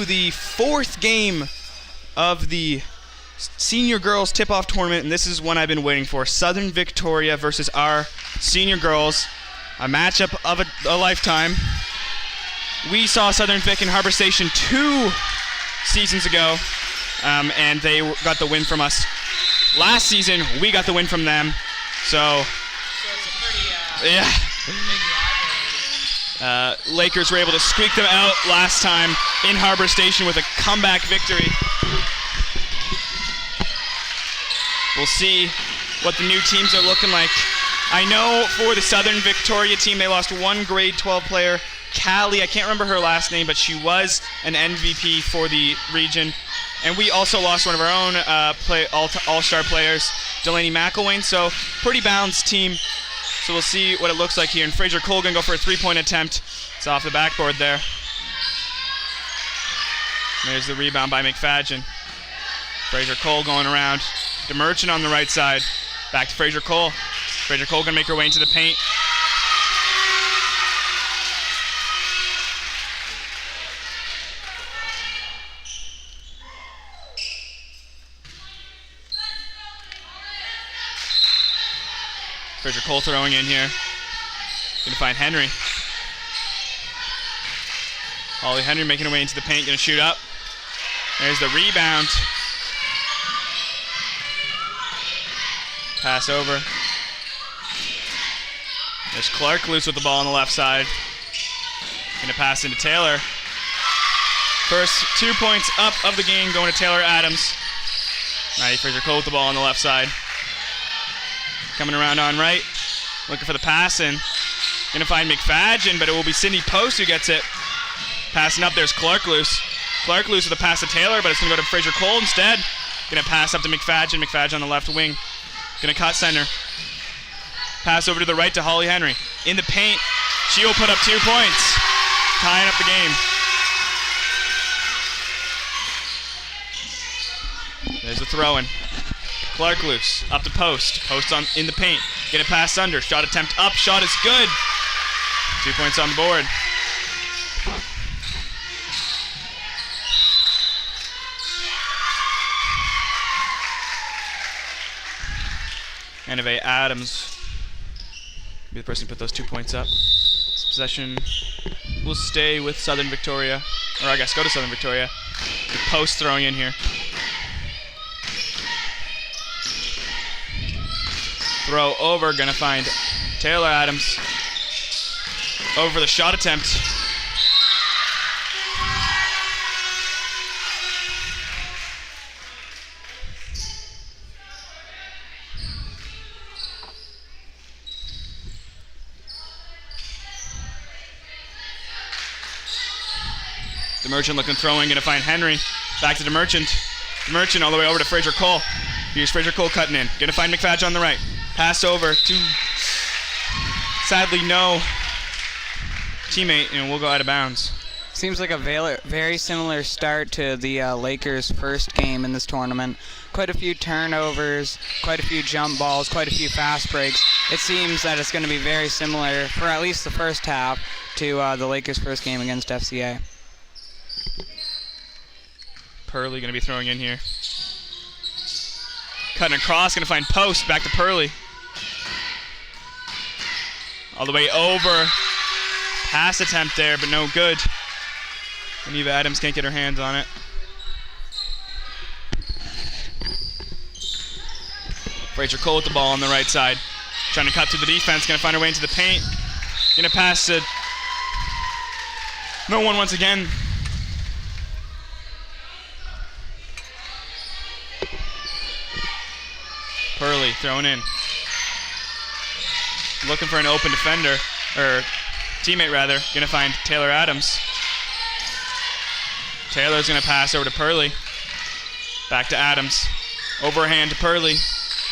The fourth game of the senior girls tip-off tournament, and this is one I've been waiting for. Southern Victoria versus our senior girls, a matchup of a lifetime. We saw Southern Vic in Harbor Station 2 seasons ago, and they got the win from us. Last season, we got the win from them, so it's a pretty yeah. big rivalry. Lakers were able to squeak them out last time in Harbor Station with a comeback victory. We'll see what the new teams are looking like. I know for the Southern Victoria team, they lost one grade 12 player, Callie. I can't remember her last name, but she was an MVP for the region. And we also lost one of our own all-star players, Delaney McElwain. So pretty balanced team. So we'll see what it looks like here. And Fraser Cole going to go for a three-point attempt. It's off the backboard there. There's the rebound by McFadgen. Fraser Cole going around. DeMerchant on the right side. Back to Fraser Cole. Fraser Cole going to make her way into the paint. Fraser Cole throwing in here. Going to find Henry. Holly Henry making her way into the paint. Going to shoot up. There's the rebound. Pass over. There's Clark loose with the ball on the left side. Going to pass into Taylor. First 2 points up of the game going to Taylor Adams. Right, Fraser Cole with the ball on the left side. Coming around on right. Looking for the pass and going to find McFadgen, but it will be Cindy Post who gets it. Passing up, there's Clark loose. Clark loose with a pass to Taylor, but it's going to go to Fraser Cole instead. Going to pass up to McFadgen. McFadgen on the left wing. Going to cut center. Pass over to the right to Holly Henry. In the paint, she will put up 2 points. Tying up the game. There's the throw-in. Clark loose, up to Post. Post on in the paint. Get a pass under. Shot attempt up. Shot is good. 2 points on the board. Anyway, Adams will be the person who put those 2 points up. This possession will stay with Southern Victoria. Or I guess go to Southern Victoria. With Post throwing in here. Throw over, gonna find Taylor Adams. Over for the shot attempt. DeMerchant looking throwing, gonna find Henry. Back to DeMerchant. DeMerchant all the way over to Fraser Cole. Here's Fraser Cole cutting in. Gonna find McFadgen on the right. Pass over to, sadly, no teammate, and we'll go out of bounds. Seems like a very similar start to the Lakers' first game in this tournament. Quite a few turnovers, quite a few jump balls, quite a few fast breaks. It seems that it's going to be very similar for at least the first half to the Lakers' first game against FCA. Purley going to be throwing in here. Cutting across, going to find Post, back to Purley. All the way over. Pass attempt there, but no good. And Eva Adams can't get her hands on it. Fraser Cole with the ball on the right side. Trying to cut through the defense, going to find her way into the paint. Going to pass to no one once again. Purley throwing in. Looking for an open defender, or teammate rather. Gonna find Taylor Adams. Taylor's gonna pass over to Purley. Back to Adams. Overhand to Purley.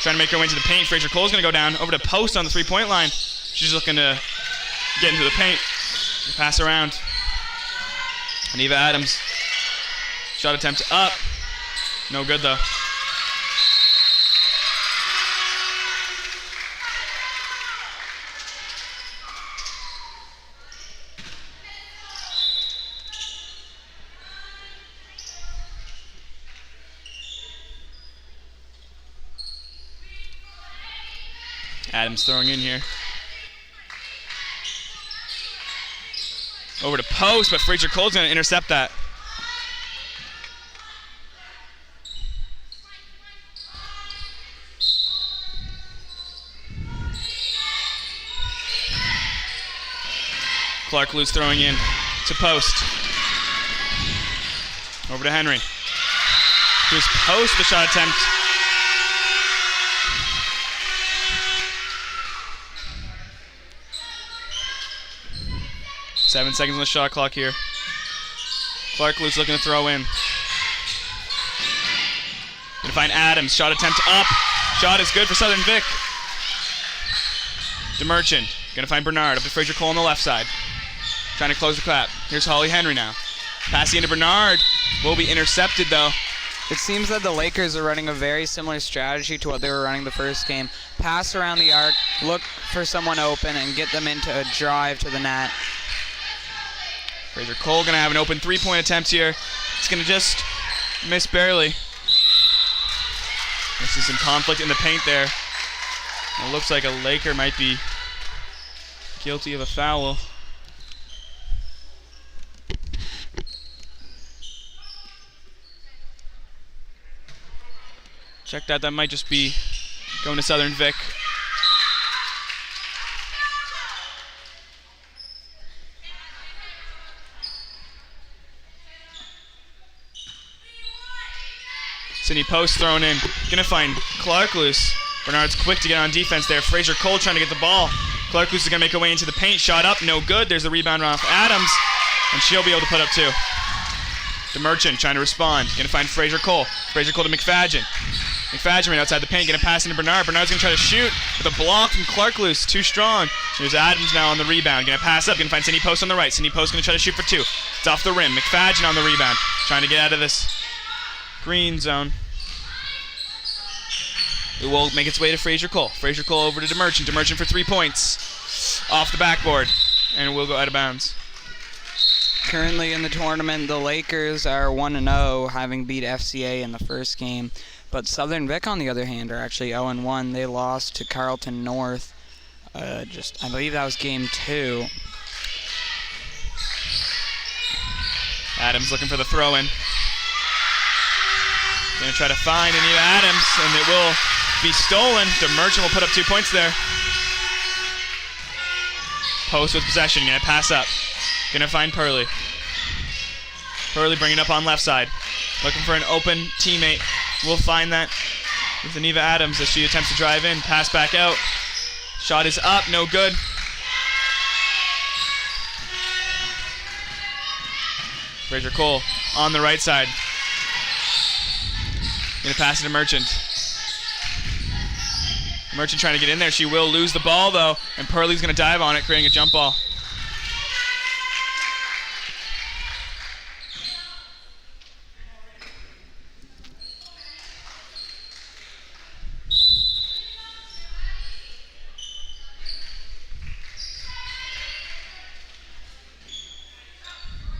Trying to make her way into the paint. Fraser Cole's gonna go down. Over to Post on the three-point line. She's looking to get into the paint. Pass around. And Eva Adams. Shot attempt up. No good though. Adams throwing in here. Over to post, but Fraser Cole's going to intercept that. Clark Luce throwing in to post. Over to Henry. Here's post, the shot attempt. Seven seconds on the shot clock here. Clark Luce looking to throw in. Gonna find Adams. Shot attempt up. Shot is good for Southern Vic. DeMerchant. Gonna find Bernard up to Fraser Cole on the left side. Trying to close the clap. Here's Holly Henry now. Passing into Bernard. Will be intercepted though. It seems that the Lakers are running a very similar strategy to what they were running the first game. Pass around the arc, look for someone open, and get them into a drive to the net. Fraser Cole gonna have an open three-point attempt here. It's gonna just miss barely. I see some conflict in the paint there. It looks like a Laker might be guilty of a foul. Check that might just be going to Southern Vic. Sidney Post thrown in. Gonna find Clark Luce. Bernard's quick to get on defense there. Fraser Cole trying to get the ball. Clark Luce is gonna make her way into the paint. Shot up, no good. There's the rebound off Adams. And she'll be able to put up two. DeMerchant trying to respond. Gonna find Fraser Cole. Fraser Cole to McFadgen. McFadgen right outside the paint. Gonna pass into Bernard. Bernard's gonna try to shoot with a block from Clark Luce. Too strong. There's Adams now on the rebound. Gonna pass up. Gonna find Sidney Post on the right. Sidney Post gonna try to shoot for two. It's off the rim. McFadgen on the rebound. Trying to get out of this green zone. It will make its way to Fraser Cole. Fraser Cole over to DeMerchant. DeMerchant for 3 points. Off the backboard. And will go out of bounds. Currently in the tournament, the Lakers are 1-0, having beat FCA in the first game. But Southern Vic, on the other hand, are actually 0-1. They lost to Carleton North. I believe that was game 2. Adams looking for the throw-in. Gonna try to find Anita Adams, and it will be stolen. DeMerchant will put up 2 points there. Post with possession. Gonna pass up. Gonna find Purley. Purley bringing it up on left side. Looking for an open teammate. We'll find that with Anita Adams as she attempts to drive in. Pass back out. Shot is up. No good. Fraser Cole on the right side. Gonna pass it to Merchant. Merchant trying to get in there. She will lose the ball though, and Purley's gonna dive on it, creating a jump ball.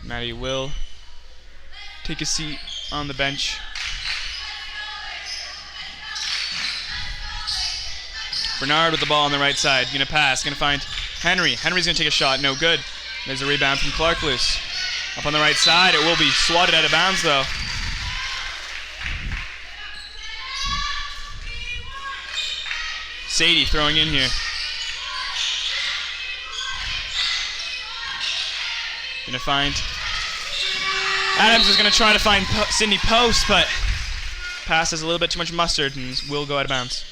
Maddie will take a seat on the bench. Bernard with the ball on the right side. Gonna pass. Gonna find Henry. Henry's gonna take a shot. No good. There's a rebound from Clark Luce. Up on the right side. It will be swatted out of bounds though. Sadie throwing in here. Gonna find Adams is gonna try to find Sidney Post, but pass has a little bit too much mustard and will go out of bounds.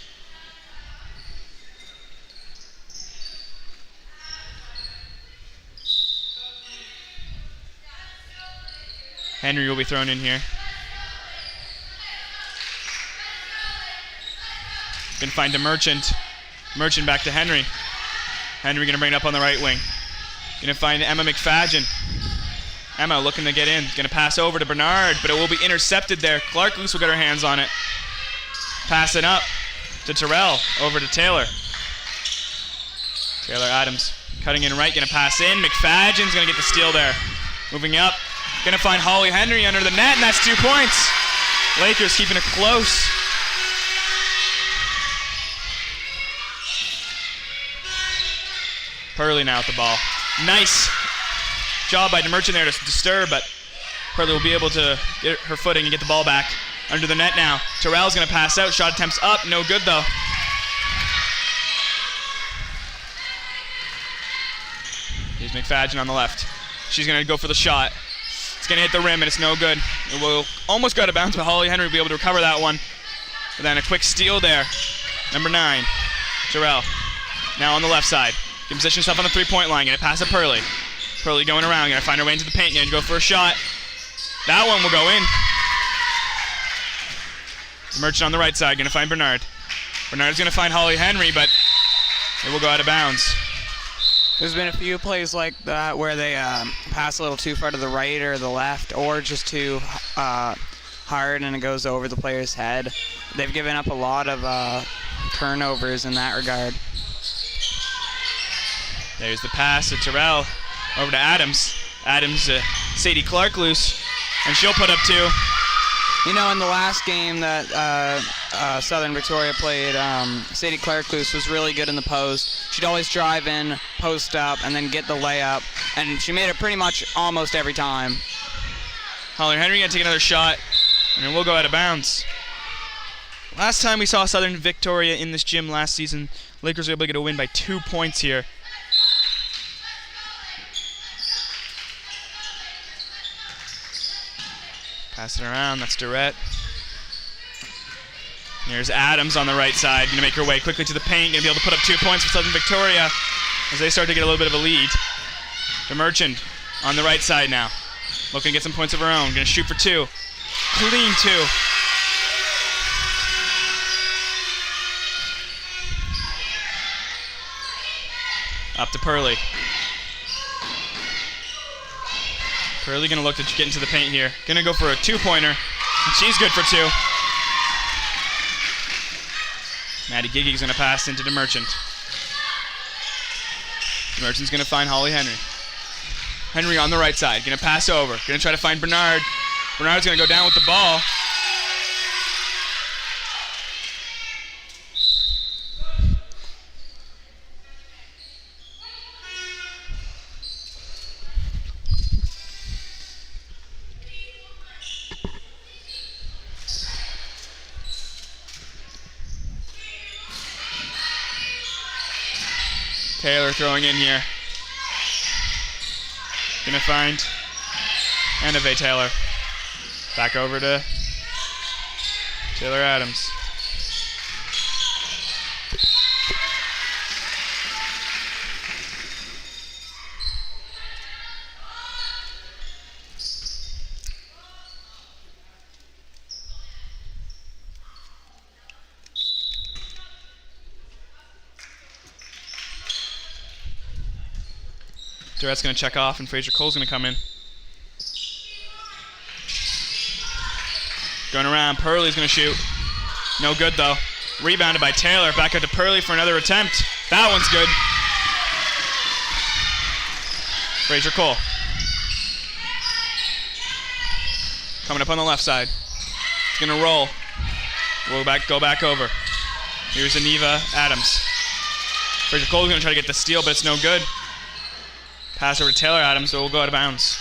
Henry will be thrown in here. Gonna find a Merchant. Merchant back to Henry. Henry gonna bring it up on the right wing. Gonna find Emma McFadgen. Emma looking to get in. Gonna pass over to Bernard, but it will be intercepted there. Clark Luce will get her hands on it. Pass it up to Terrell. Over to Taylor. Taylor Adams cutting in right. Gonna pass in. McFadgen's gonna get the steal there. Moving up. Gonna find Holly Henry under the net, and that's 2 points. Lakers keeping it close. Purley now with the ball. Nice job by DeMerchant there to disturb, but Purley will be able to get her footing and get the ball back under the net now. Terrell's going to pass out. Shot attempts up. No good, though. Here's McFadgen on the left. She's going to go for the shot. It's going to hit the rim, and it's no good. It will almost go to bounce, but Holly Henry will be able to recover that one. But then a quick steal there. Number 9, Terrell. Now on the left side. Can position herself on the three-point line. Going to pass to Purley. Purley going around. Going to find her way into the paint. Going to go for a shot. That one will go in. Merchant on the right side. Going to find Bernard. Bernard's going to find Holly Henry, but it will go out of bounds. There's been a few plays like that where they pass a little too far to the right or the left, or just too hard and it goes over the player's head. They've given up a lot of turnovers in that regard. There's the pass to Terrell over to Adams. Adams, Sadie Clark loose, and she'll put up 2. You know, in the last game that Southern Victoria played, Sadie Clark loose was really good in the post. She'd always drive in, post up, and then get the layup, and she made it pretty much almost every time. Holly Henry going to take another shot, and it will go out of bounds. Last time we saw Southern Victoria in this gym last season, Lakers were able to get a win by 2 points here. Pass it around, that's Durrett. Here's Adams on the right side, going to make her way quickly to the paint, going to be able to put up 2 points for Southern Victoria as they start to get a little bit of a lead. DeMerchant on the right side now, looking to get some points of her own, going to shoot for 2. Clean 2. Up to Purley. Purley going to look to get into the paint here. Going to go for a 2-pointer, and she's good for 2. Maddie Giggy's going to pass into DeMerchant. DeMerchant's going to find Holly Henry. Henry on the right side, going to pass over. Going to try to find Bernard. Bernard's going to go down with the ball. Taylor throwing in here. Gonna find Annave Taylor. Back over to Taylor Adams. Durrett's going to check off, and Fraser Cole's going to come in. Going around, Purley's going to shoot. No good, though. Rebounded by Taylor. Back out to Purley for another attempt. That one's good. Fraser Cole. Coming up on the left side. It's going to roll. Go back over. Here's Aniva Adams. Fraser Cole's going to try to get the steal, but it's no good. Pass over to Taylor Adams, so we'll go out of bounds.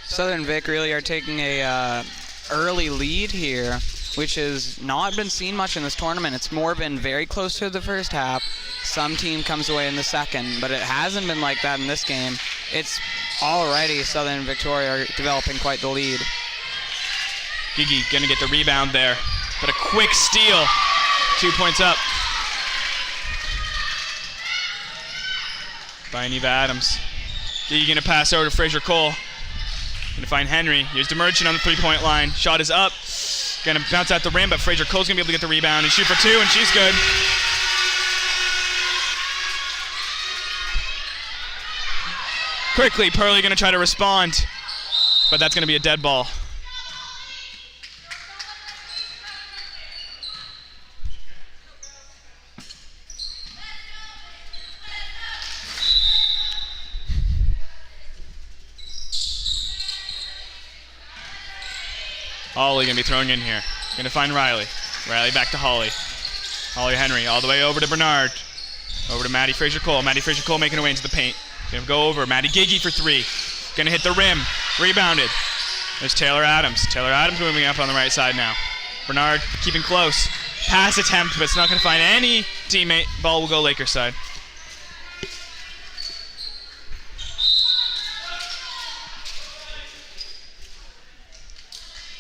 Southern Vic really are taking a early lead here, which has not been seen much in this tournament. It's more been very close to the first half. Some team comes away in the second, but it hasn't been like that in this game. It's already Southern Victoria are developing quite the lead. Gigi gonna get the rebound there, but a quick steal. 2 points up by Aniva Adams. Gigi gonna pass over to Fraser Cole. Gonna find Henry. Here's DeMerchant on the three-point line. Shot is up. Gonna bounce out the rim, but Fraser Cole's gonna be able to get the rebound and shoot for 2, and she's good. Quickly, Purley gonna try to respond, but that's gonna be a dead ball. Holly gonna be throwing in here. Gonna find Riley. Riley back to Holly. Holly Henry all the way over to Bernard. Over to Maddie Fraser-Cole. Maddie Fraser-Cole making her way into the paint. Gonna go over. Maddie Giggy for three. Gonna hit the rim. Rebounded. There's Taylor Adams. Taylor Adams moving up on the right side now. Bernard keeping close. Pass attempt, but it's not gonna find any teammate. Ball will go Lakers side.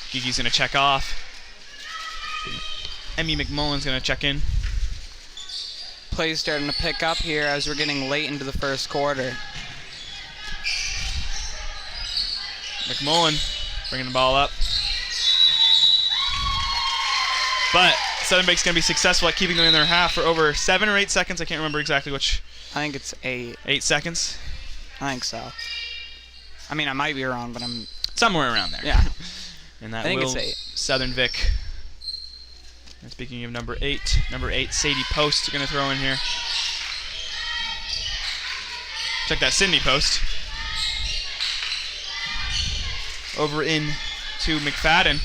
Gigi's gonna check off. Emmy McMullen's gonna check in. Play's starting to pick up here as we're getting late into the first quarter. McMullen bringing the ball up. But Southern Vic's going to be successful at keeping them in their half for over 7 or 8 seconds. I can't remember exactly which. I think it's 8. 8 seconds? I think so. I mean, I might be wrong, but I'm... Somewhere around there. Yeah. And that I think will it's 8. Southern Vic. And speaking of number 8, Sadie Post going to throw in here. Check that Sydney Post. Over in to McFadden.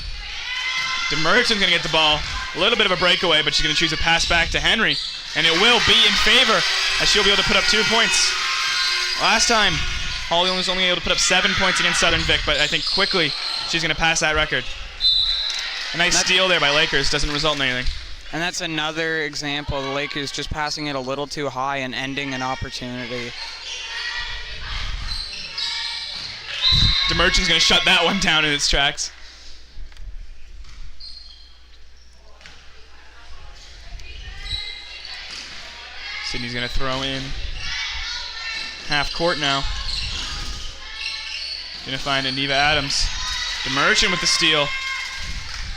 Demerton's going to get the ball. A little bit of a breakaway, but she's going to choose a pass back to Henry. And it will be in favor, as she'll be able to put up 2 points. Last time, Holly was only able to put up 7 points against Southern Vic, but I think quickly she's going to pass that record. A nice steal there by Lakers. Doesn't result in anything. And that's another example of the Lakers just passing it a little too high and ending an opportunity. Demerton's going to shut that one down in its tracks. Sydney's going to throw in half court now. Going to find Aniva Adams. Demerton with the steal.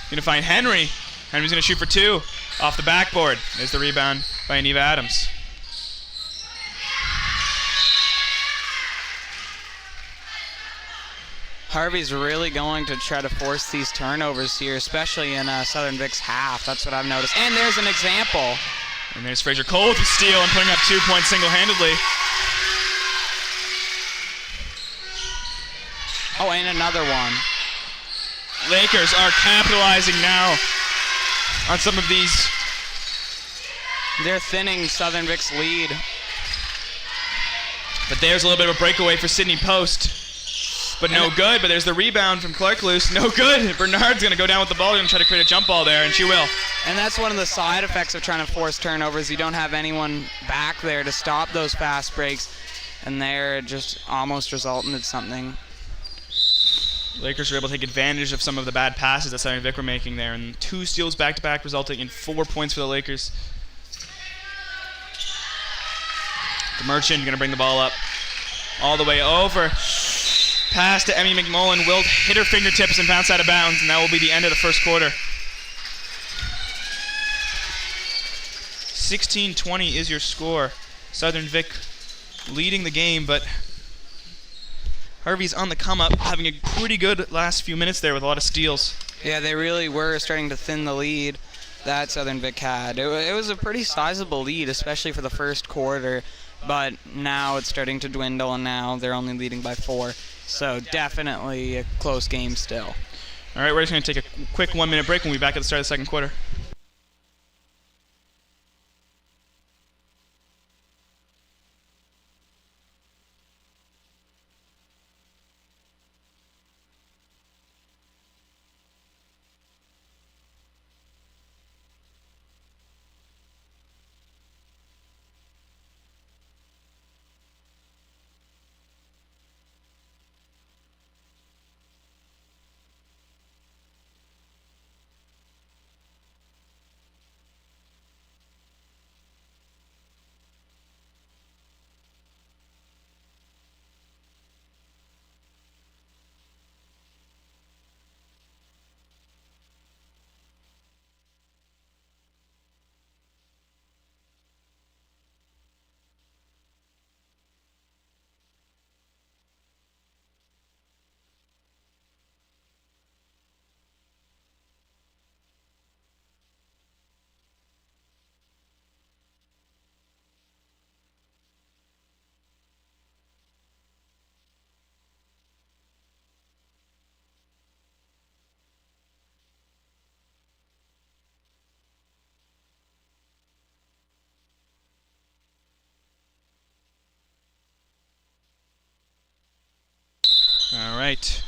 Going to find Henry. Henry's going to shoot for 2 off the backboard. There's the rebound by Aniva Adams. Harvey's really going to try to force these turnovers here, especially in Southern Vic's half. That's what I've noticed. And there's an example. And there's Fraser-Cole with the steal and putting up 2 points single-handedly. Oh, and another one. Lakers are capitalizing now on some of these. They're thinning Southern Vic's lead. But there's a little bit of a breakaway for Sydney Post. But no good. But there's the rebound from Clark Luce. No good. Bernard's going to go down with the ball and try to create a jump ball there, and she will. And that's one of the side effects of trying to force turnovers. You don't have anyone back there to stop those fast breaks, and they're just almost resulting in something. Lakers were able to take advantage of some of the bad passes that Southern Vic were making there, and 2 steals back-to-back resulting in 4 points for the Lakers. Demerton going to bring the ball up all the way over. Pass to Emmy McMullen will hit her fingertips and bounce out of bounds, and that will be the end of the first quarter. 16-20 is your score. Southern Vic leading the game, but Harvey's on the come-up, having a pretty good last few minutes there with a lot of steals. Yeah, they really were starting to thin the lead that Southern Vic had. It was a pretty sizable lead, especially for the first quarter, but now it's starting to dwindle, and now they're only leading by 4. So definitely a close game still. All right, we're just going to take a quick 1-minute break, and we'll be back at the start of the second quarter. right.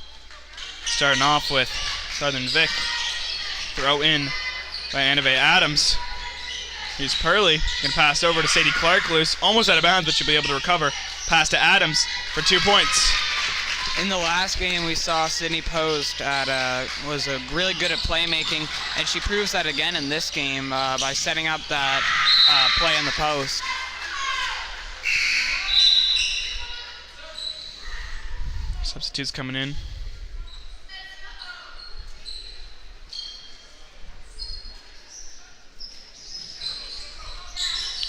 Starting off with Southern Vic. Throw in by Annabelle Adams. Here's Pearly. Going to pass over to Sadie Clark. Loose. Almost out of bounds, but she'll be able to recover. Pass to Adams for 2 points. In the last game, we saw Sydney Post was really good at playmaking, and she proves that again in this game by setting up that play in the post. Substitutes coming in.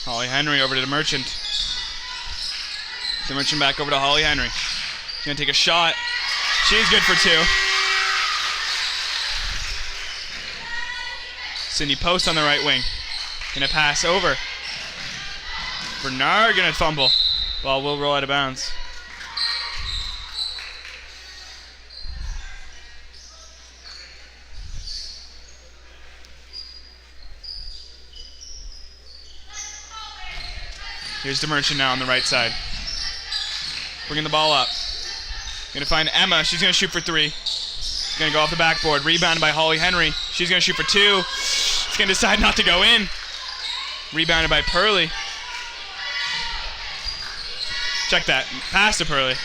Holly Henry over to the Merchant. The Merchant back over to Holly Henry. She's going to take a shot. She's good for 2. Sydney Post on the right wing. Going to pass over. Bernard going to fumble. Ball will roll out of bounds. Here's the Merchant now on the right side. Bringing the ball up. Going to find Emma. She's going to shoot for 3. She's going to go off the backboard. Rebounded by Holly Henry. She's going to shoot for 2. She's going to decide not to go in. Rebounded by Pearly. Check that. Pass to Pearly.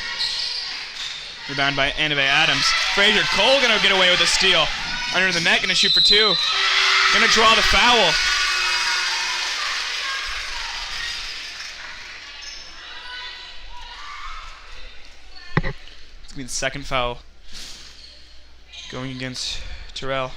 Rebounded by Annabelle Adams. Fraser Cole going to get away with a steal. Under the net. Going to shoot for 2. Going to draw the foul. Be the second foul going against Terrell.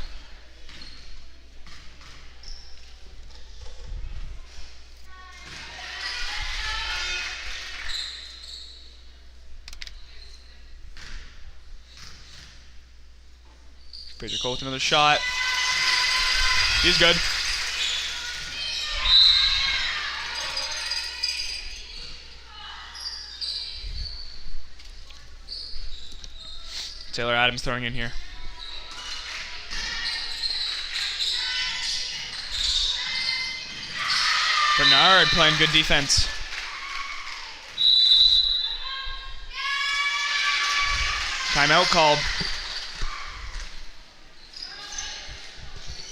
Fraser Cole with another shot. He's good. Taylor Adams throwing in here. Bernard playing good defense. Timeout called.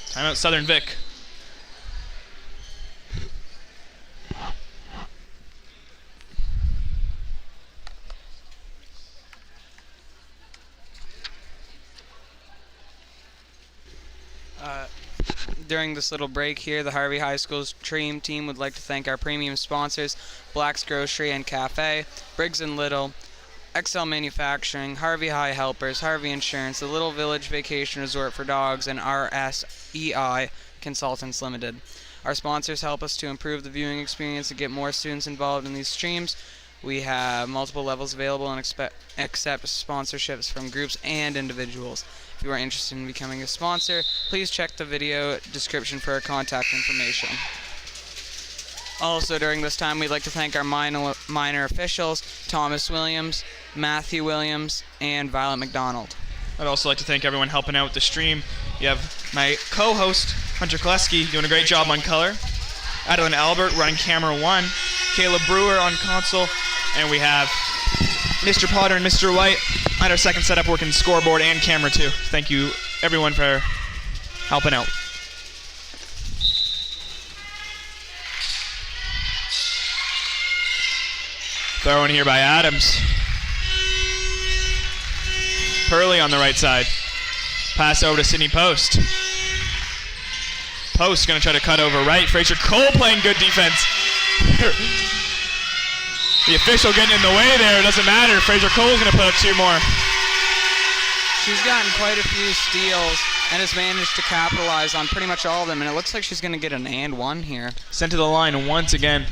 Timeout Southern Vic. During this little break here, the Harvey High School's Dream Team would like to thank our premium sponsors, Black's Grocery and Café, Briggs and Little, XL Manufacturing, Harvey High Helpers, Harvey Insurance, the Little Village Vacation Resort for Dogs, and RSEI Consultants Ltd. Our sponsors help us to improve the viewing experience and get more students involved in these streams. We have multiple levels available and accept sponsorships from groups and individuals. If you are interested in becoming a sponsor, please check the video description for our contact information. Also, during this time, we'd like to thank our minor officials, Thomas Williams, Matthew Williams, and Violet McDonald. I'd also like to thank everyone helping out with the stream. You have my co-host, Hunter Kleski, doing a great job on color. Adeline Albert running camera 1. Caleb Brewer on console. And we have Mr. Potter and Mr. White at our second setup working scoreboard and camera 2. Thank you, everyone, for helping out. Throw in here by Adams. Pearly on the right side. Pass over to Sydney Post. Post going to try to cut over right. Fraser Cole playing good defense. The official getting in the way there. Doesn't matter. Fraser Cole's going to put up 2 more. She's gotten quite a few steals and has managed to capitalize on pretty much all of them. And it looks like she's going to get an and 1 here. Sent to the line once again.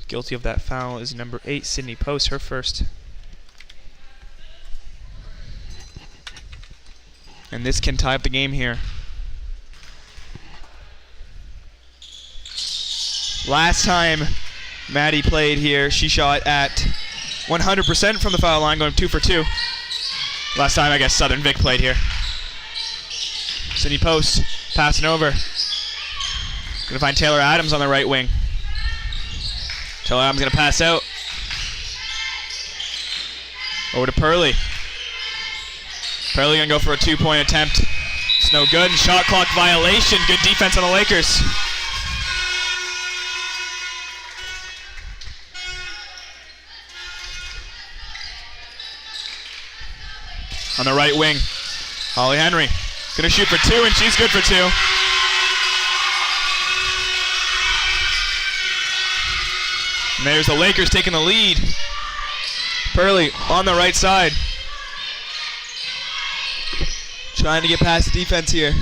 Guilty of that foul is number 8, Sydney Post, her first. And this can tie up the game here. Last time Maddie played here, she shot at 100% from the foul line, going 2 for 2. Last time, I guess, Southern Vic played here. Sydney Post passing over. Gonna find Taylor Adams on the right wing. Taylor Adams gonna pass out. Over to Purley. Purley gonna go for a 2-point attempt. It's no good. Shot clock violation. Good defense on the Lakers. On the right wing, Holly Henry gonna shoot for 2, and she's good for 2. And there's the Lakers taking the lead. Purley on the right side. Trying to get past the defense here.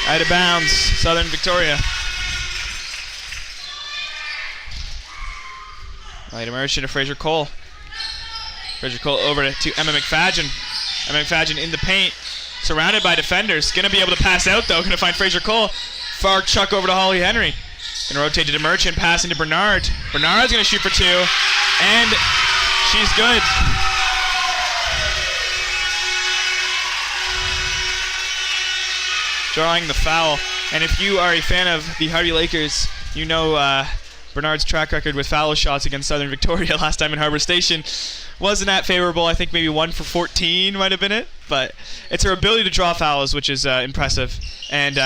Out of bounds, Southern Victoria. Light Merchant to Fraser Cole. Fraser Cole over to Emma McFadgen. Emma McFadgen in the paint, surrounded by defenders. Gonna be able to pass out though. Gonna find Fraser Cole. Far chuck over to Holly Henry. Gonna rotate to Merchant, pass into Bernard. Bernard's gonna shoot for 2, and she's good. Drawing the foul. And if you are a fan of the Hardy Lakers, you know Bernard's track record with foul shots against Southern Victoria last time in Harbor Station wasn't that favorable. I think maybe 1 for 14 might have been it. But it's her ability to draw fouls, which is impressive. And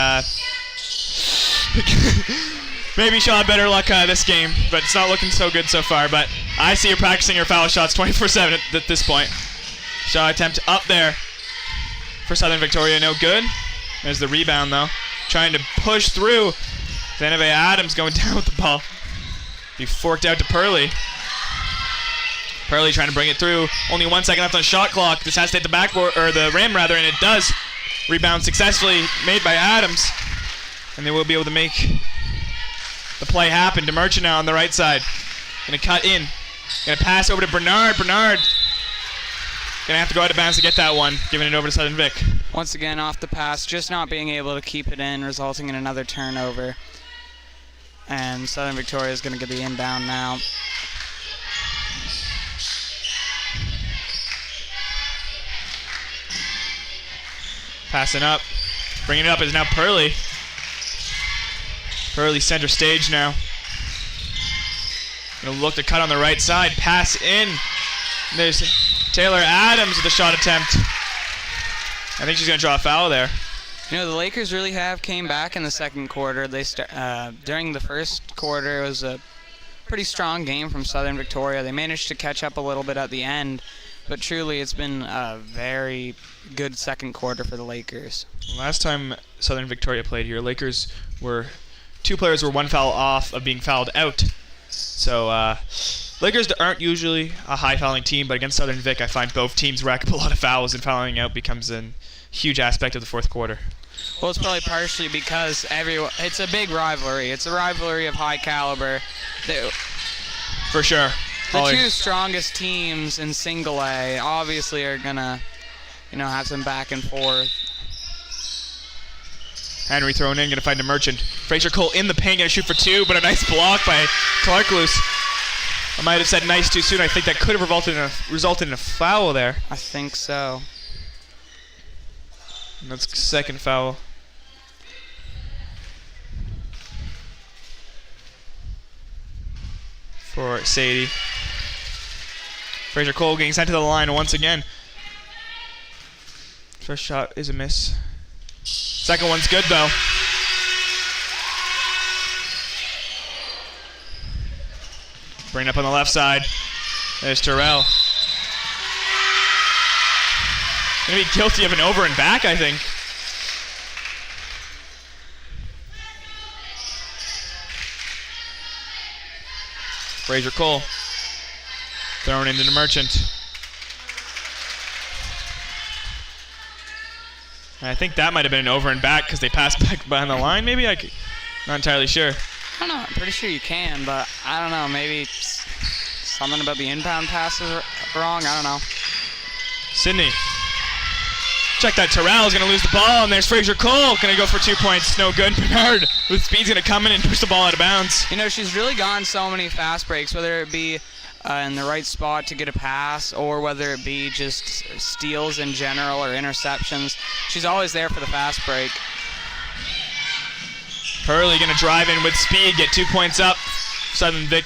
maybe she'll have better luck this game, but it's not looking so good so far. But I see her practicing her foul shots 24/7 at this point. Shot attempt up there for Southern Victoria, no good. There's the rebound though. Trying to push through. Zanave Adams going down with the ball. Be forked out to Purley. Purley trying to bring it through. Only 1 second left on the shot clock. This has to hit the backboard, or the rim rather, and it does. Rebound successfully made by Adams. And they will be able to make the play happen. DeMerchant now on the right side. Gonna cut in. Gonna pass over to Bernard. Bernard gonna have to go out of bounds to get that one. Giving it over to Southern Vic. Once again off the pass, just not being able to keep it in, resulting in another turnover. And Southern Victoria is gonna get the inbound now. Passing up. Bringing it up is now Purley. Purley center stage now. Gonna look to cut on the right side. Pass in. There's Taylor Adams with a shot attempt. I think she's gonna draw a foul there. You know, the Lakers really have came back in the second quarter. They during the first quarter, it was a pretty strong game from Southern Victoria. They managed to catch up a little bit at the end, but truly it's been a very good second quarter for the Lakers. Last time Southern Victoria played here, Lakers were 2 players were 1 foul off of being fouled out. So Lakers aren't usually a high fouling team, but against Southern Vic, I find both teams rack up a lot of fouls, and fouling out becomes a huge aspect of the fourth quarter. Well, it's probably partially because it's a big rivalry. It's a rivalry of high caliber. For sure. The 2 strongest teams in single A obviously are gonna, have some back and forth. Henry thrown in, gonna find a Merchant. Fraser Cole in the paint, gonna shoot for 2, but a nice block by Clark Loose. I might have said nice too soon. I think that could have resulted in a foul there. I think so. And that's second foul. For Sadie. Fraser Cole getting sent to the line once again. First shot is a miss. Second one's good though. Bring it up on the left side. There's Terrell. Gonna be guilty of an over and back, I think. Fraser Cole. Thrown into the Merchant. And I think that might have been an over and back because they passed back behind the line, maybe? Not entirely sure. I don't know. I'm pretty sure you can, but I don't know. Maybe something about the inbound pass is wrong. I don't know. Sydney. Check that. Terrell's going to lose the ball, and there's Fraser Cole. Going to go for 2 points. No good. Bernard with speed's going to come in and push the ball out of bounds. She's really gotten so many fast breaks, whether it be in the right spot to get a pass or whether it be just steals in general or interceptions. She's always there for the fast break. Purley going to drive in with speed, get 2 points up. Southern Vic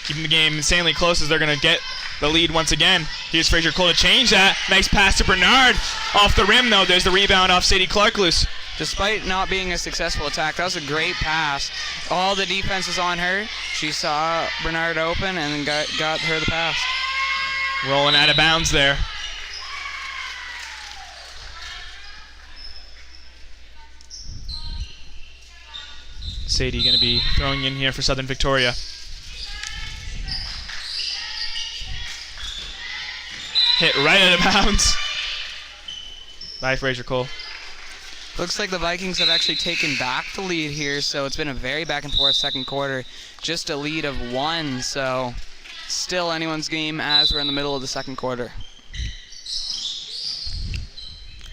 keeping the game insanely close as they're going to get the lead once again. Here's Fraser Cole to change that. Nice pass to Bernard. Off the rim, though. There's the rebound off Sadie Clark-Loose. Despite not being a successful attack, that was a great pass. All the defense was on her. She saw Bernard open and then got her the pass. Rolling out of bounds there. Sadie going to be throwing in here for Southern Victoria. Hit right out of bounds by Fraser Cole. Looks like the Vikings have actually taken back the lead here, so it's been a very back and forth second quarter. Just a lead of 1, so still anyone's game as we're in the middle of the second quarter.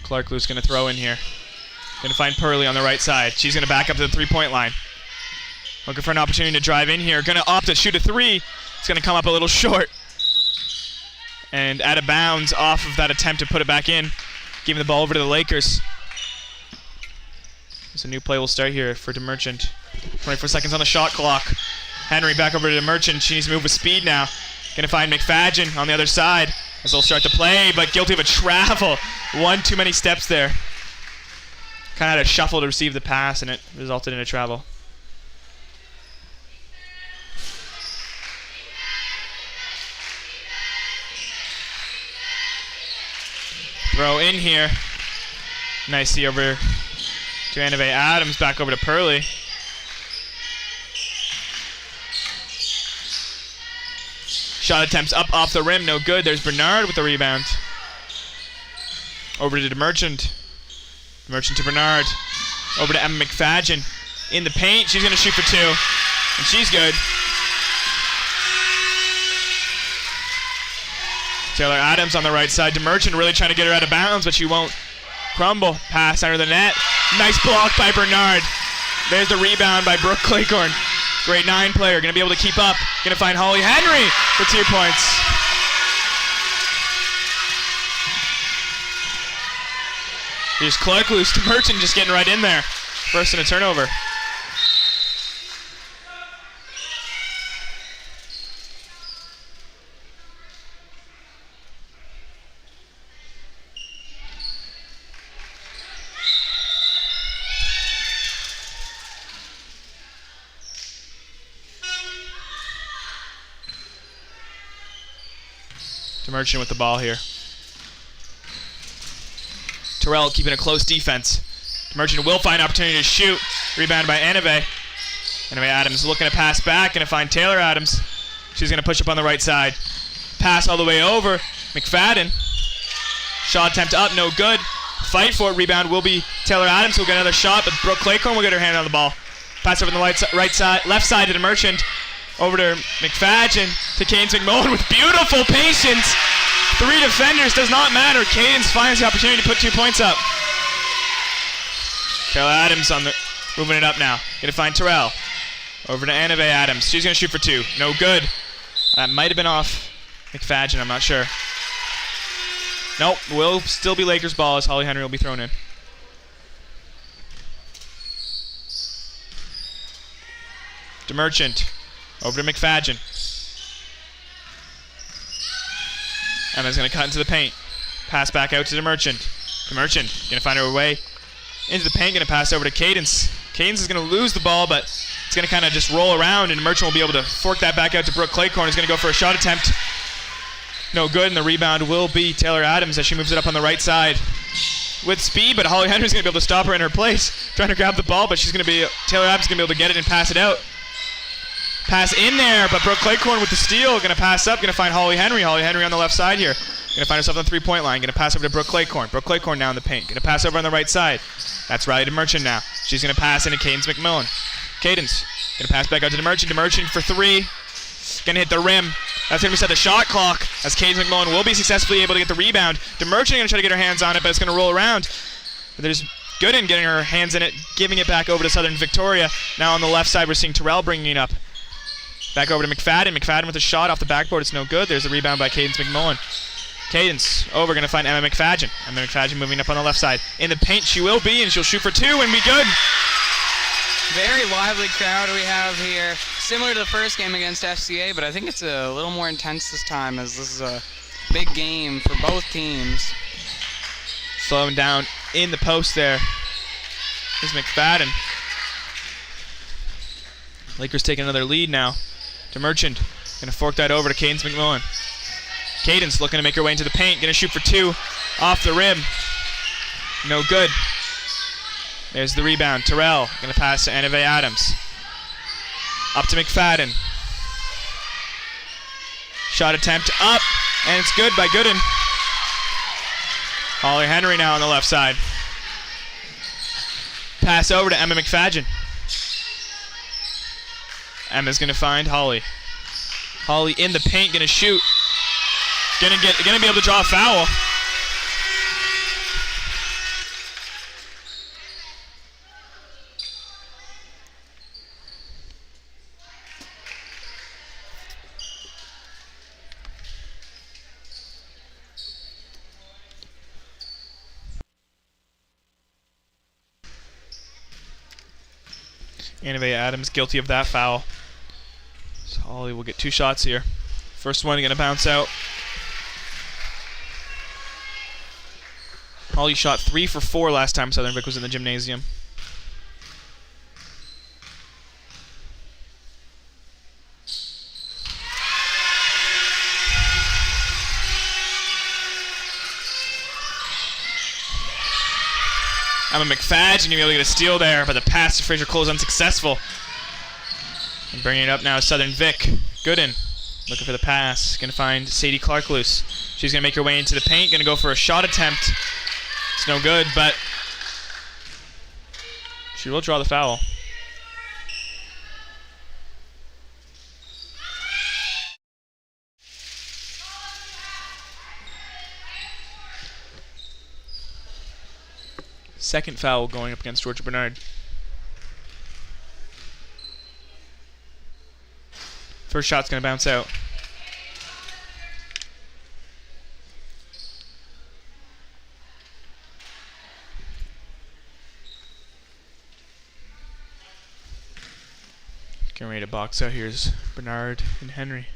Clark-Loose going to throw in here. Going to find Purley on the right side. She's going to back up to the three-point line. Looking for an opportunity to drive in here. Going to opt to shoot a 3. It's going to come up a little short. And out of bounds off of that attempt to put it back in. Giving the ball over to the Lakers. So a new play will start here for DeMerchant. 24 seconds on the shot clock. Henry back over to DeMerchant. She needs to move with speed now. Going to find McFadgen on the other side as they'll start to play, but guilty of a travel. One too many steps there. Kind of had a shuffle to receive the pass, and it resulted in a travel. Throw in here. Nice see over to Annave Adams, back over to Purley. Shot attempts up off the rim, no good. There's Bernard with the rebound. Over to DeMerchant. DeMerchant to Bernard. Over to Emma McFadgen. In the paint, she's going to shoot for 2. And she's good. Taylor Adams on the right side. DeMerchant really trying to get her out of bounds, but she won't crumble. Pass under the net. Nice block by Bernard. There's the rebound by Brooke Claycorn. Grade 9 player, going to be able to keep up. Going to find Holly Henry for 2 points. Here's Clark-Loose. DeMerchant just getting right in there. First and a turnover. DeMerchant with the ball here. Terrell keeping a close defense. DeMerchant will find opportunity to shoot. Rebound by Annave. Annave Adams looking to pass back. Going to find Taylor Adams. She's going to push up on the right side. Pass all the way over. McFadden. Shot attempt up, no good. Fight for it. Rebound will be Taylor Adams, who will get another shot, but Brooke Claycorn will get her hand on the ball. Pass over on the left side to DeMerchant. Over to McFadgen, to Cadence McMullen with beautiful patience. 3 defenders, does not matter. Cadence finds the opportunity to put 2 points up. Taylor Adams moving it up now. Gonna find Terrell. Over to Annave Adams. She's gonna shoot for 2. No good. That might have been off McFadgen, I'm not sure. Nope, will still be Lakers ball as Holly Henry will be thrown in. DeMerchant. Over to McFadgen. Emma's going to cut into the paint. Pass back out to DeMerchant. DeMerchant going to find her way into the paint. Going to pass over to Cadence. Cadence is going to lose the ball, but it's going to kind of just roll around, and DeMerchant will be able to fork that back out to Brooke Claycorn. Is going to go for a shot attempt. No good, and the rebound will be Taylor Adams as she moves it up on the right side with speed, but Holly Henry's going to be able to stop her in her place, trying to grab the ball, but Taylor Adams is going to be able to get it and pass it out. Pass in there, but Brooke Claycorn with the steal. Going to pass up, going to find Holly Henry. Holly Henry on the left side here. Going to find herself on the three-point line. Going to pass over to Brooke Claycorn. Brooke Claycorn now in the paint. Going to pass over on the right side. That's Riley DeMerchant now. She's going to pass into Cadence McMillan. Cadence going to pass back out to DeMerchant. DeMerchant for 3. Going to hit the rim. That's going to reset the shot clock as Cadence McMillan will be successfully able to get the rebound. DeMerchant going to try to get her hands on it, but it's going to roll around. But there's Gooden getting her hands in it, giving it back over to Southern Victoria. Now on the left side, we're seeing Terrell bringing it up. Back over to McFadden. McFadden with a shot off the backboard. It's no good. There's a rebound by Cadence McMullen. Cadence over, going to find Emma McFadgen. Emma McFadgen moving up on the left side. In the paint she will be, and she'll shoot for 2 and be good. Very lively crowd we have here. similar to the first game against FCA, but I think it's a little more intense this time, as this is a big game for both teams. Slowing down in the post there is McFadden. Lakers taking another lead now to Merchant. Gonna fork that over to Cadence McMillan. Cadence looking to make her way into the paint. Gonna shoot for two off the rim. No good. There's the rebound. Terrell gonna pass to Anave Adams. Up to McFadden. Shot attempt up, and it's good by Gooden. Holly Henry now on the left side. Pass over to Emma McFadden. Emma's gonna find Holly. Holly in the paint, gonna shoot. Gonna be able to draw a foul. Anave Adams guilty of that foul. So Holly will get 2 shots here. First one gonna bounce out. Holly shot 3 for 4 last time Southern Vic was in the gymnasium. Emma McFadden, you'll be able to get a steal there, but the pass to Fraser Cole is unsuccessful. And bringing it up now is Southern Vic. Gooden looking for the pass. Going to find Sadie Clark loose. She's going to make her way into the paint. Going to go for a shot attempt. It's no good, but she will draw the foul. Second foul going up against Georgia Bernard. First shot's going to bounce out. Getting ready to box out. Here's Bernard and Henry.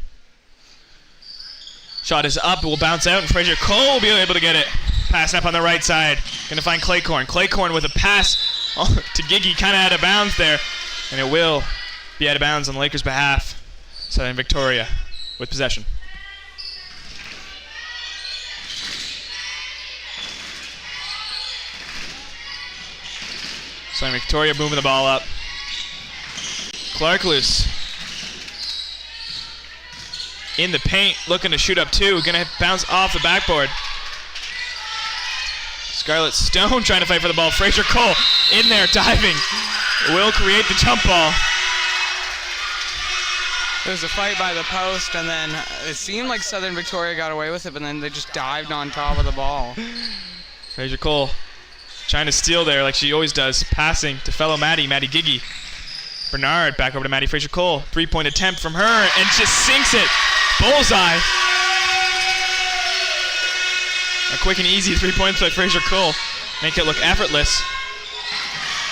Shot is up. It will bounce out, and Fraser Cole will be able to get it. Passing up on the right side. Going to find Claycorn. Claycorn with a pass to Giggy, kind of out of bounds there. And it will be out of bounds on the Lakers' behalf. Southern Victoria with possession. Southern Victoria moving the ball up. Clark loose. In the paint, looking to shoot up 2. Going to bounce off the backboard. Scarlett Stone trying to fight for the ball. Fraser Cole in there diving. Will create the jump ball. There was a fight by the post, and then it seemed like Southern Victoria got away with it, but then they just dived on top of the ball. Fraser Cole trying to steal there like she always does. Passing to fellow Maddie Giggy. Bernard back over to Maddie Fraser Cole. 3-point attempt from her, and just sinks it. Bullseye. A quick and easy 3 points by Fraser Cole. Make it look effortless.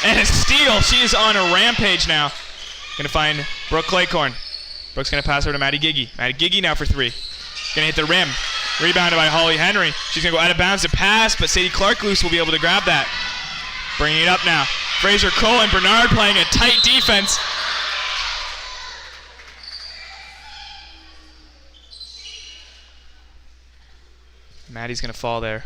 And a steal. She is on a rampage now. Gonna find Brooke Claycorn. Brooke's gonna pass over to Maddie Giggy. Maddie Giggy now for 3. Gonna hit the rim. Rebounded by Holly Henry. She's gonna go out of bounds to pass, but Sadie Clark loose will be able to grab that. Bringing it up now. Fraser Cole and Bernard playing a tight defense. Maddie's gonna fall there.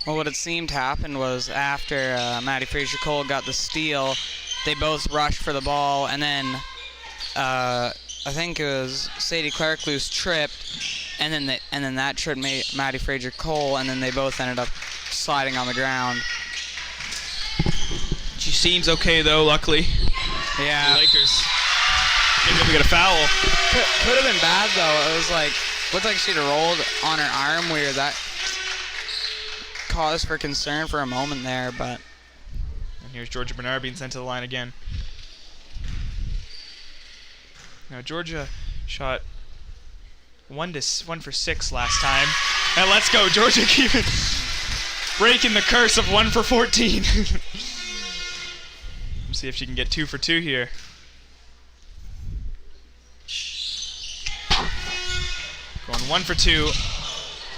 Well, what it seemed happened was after Maddie Fraser-Cole got the steal, they both rushed for the ball, and then I think it was Sadie Clark-Luce tripped, and then that tripped Maddie Fraser-Cole, and then they both ended up sliding on the ground. She seems okay though, luckily. Yeah. The Lakers maybe able to get a foul. Could have been bad though. It was like looked like she'd have rolled on her arm weird. That cause for concern for a moment there, but. And here's Georgia Bernard being sent to the line again. Now Georgia shot 1 for 6 last time. And let's go, Georgia keeping breaking the curse of 1 for 14. Let's see if she can get 2 for 2 here. Going 1 for 2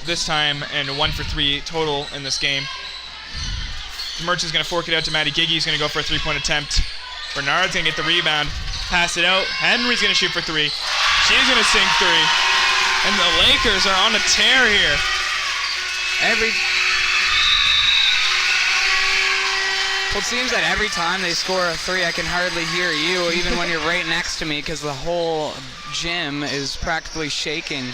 this time, and 1 for 3 total in this game. Mertz is going to fork it out to Maddie Giggy. He's going to go for a 3-point attempt. Bernard's going to get the rebound, pass it out. Henry's going to shoot for 3. She's going to sink 3. And the Lakers are on a tear here. Well, it seems that every time they score a 3, I can hardly hear you, even when you're right next to me, because the whole gym is practically shaking.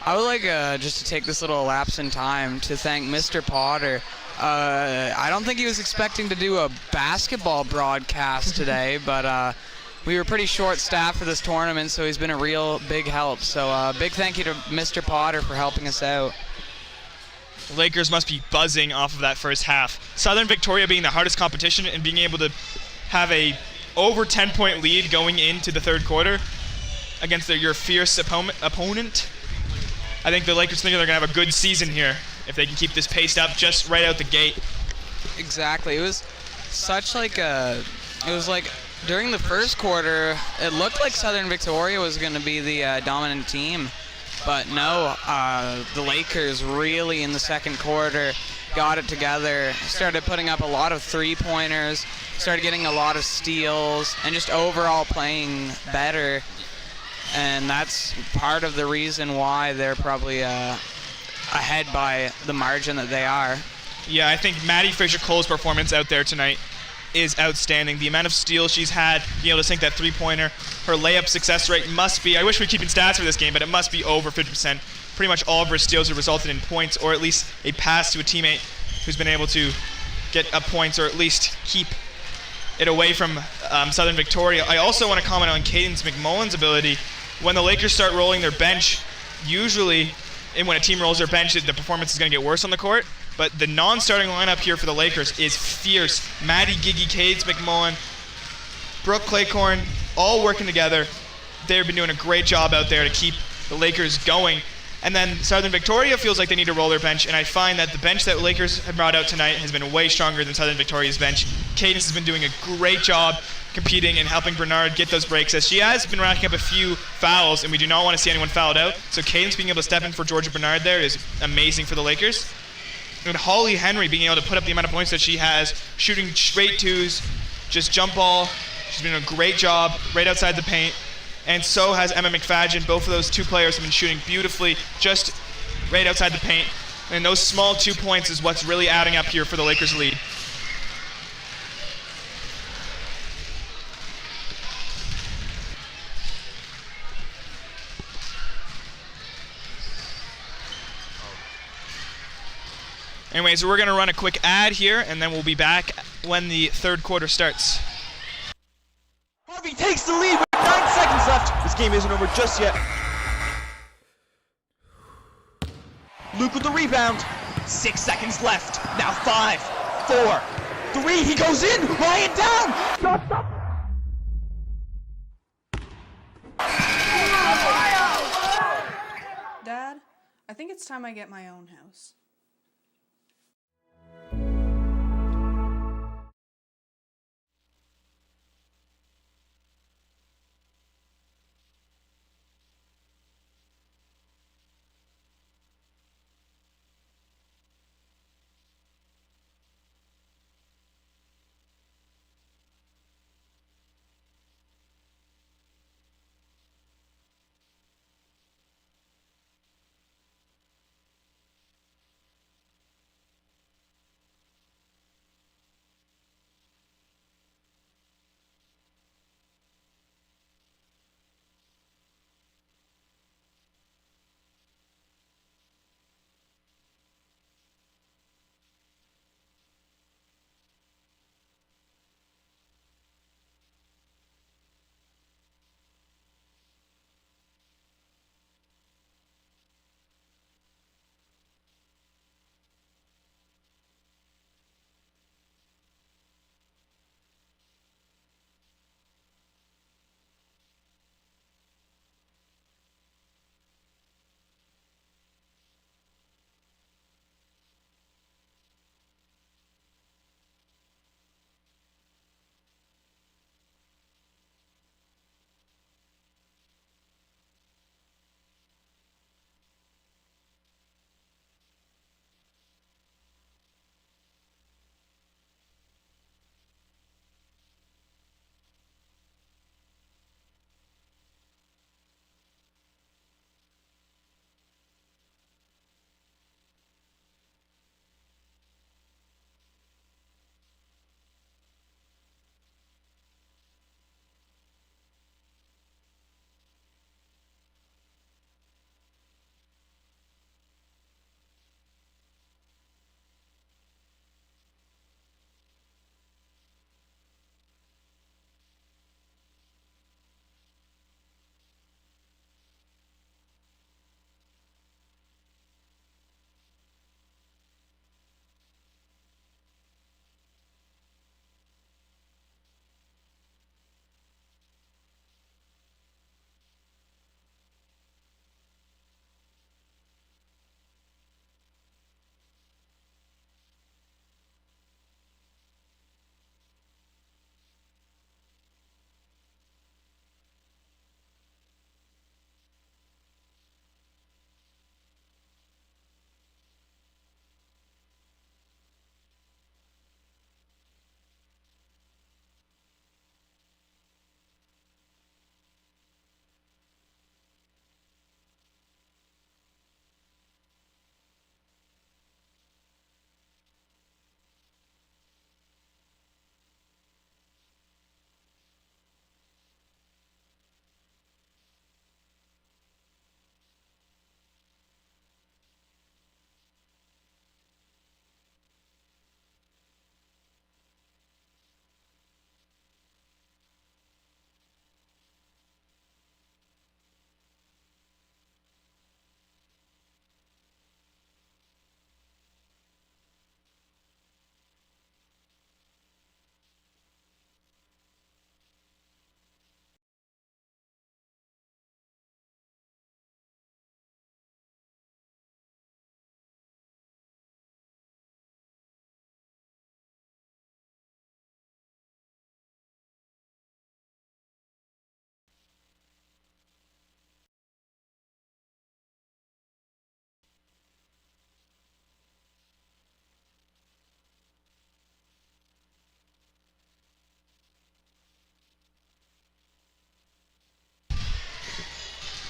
I would like just to take this little lapse in time to thank Mr. Potter. I don't think he was expecting to do a basketball broadcast today, but we were pretty short-staffed for this tournament, so he's been a real big help. So big thank you to Mr. Potter for helping us out. The Lakers must be buzzing off of that first half. Southern Victoria being the hardest competition and being able to have a over 10-point lead going into the third quarter against your fierce opponent. I think the Lakers think they're going to have a good season here if they can keep this paced up just right out the gate. Exactly. It was such like a... It was like during the first quarter, it looked like Southern Victoria was going to be the dominant team. But no, the Lakers really in the second quarter got it together, started putting up a lot of three-pointers, started getting a lot of steals, and just overall playing better. And that's part of the reason why they're probably ahead by the margin that they are. Yeah, I think Maddie Fraser-Cole's performance out there tonight is outstanding. The amount of steals she's had, being able to sink that three-pointer, her layup success rate must be, I wish we were keeping stats for this game, but it must be over 50%. Pretty much all of her steals have resulted in points, or at least a pass to a teammate who's been able to get up points, or at least keep it away from Southern Victoria. I also want to comment on Cadence McMullen's ability. When the Lakers start rolling their bench, usually, and when a team rolls their bench, the performance is going to get worse on the court. But the non-starting lineup here for the Lakers is fierce. Maddie Giggy, Cadence McMullen, Brooke Claycorn, all working together. They've been doing a great job out there to keep the Lakers going. And then Southern Victoria feels like they need to roll their bench, and I find that the bench that Lakers have brought out tonight has been way stronger than Southern Victoria's bench. Cadence has been doing a great job competing and helping Bernard get those breaks, as she has been racking up a few fouls, and we do not want to see anyone fouled out. So Cadence being able to step in for Georgia Bernard there is amazing for the Lakers. And Holly Henry being able to put up the amount of points that she has, shooting straight twos, just jump ball. She's been doing a great job right outside the paint. And so has Emma McFadgen. Both of those two players have been shooting beautifully just right outside the paint. And those small 2 points is what's really adding up here for the Lakers' lead. Anyway, so we're going to run a quick ad here, and then we'll be back when the third quarter starts. Harvey takes the lead with 9 seconds left. This game isn't over just yet. Luke with the rebound. 6 seconds left. Now 5, 4, 3. He goes in. Ryan down. Shot up. Dad, I think it's time I get my own house.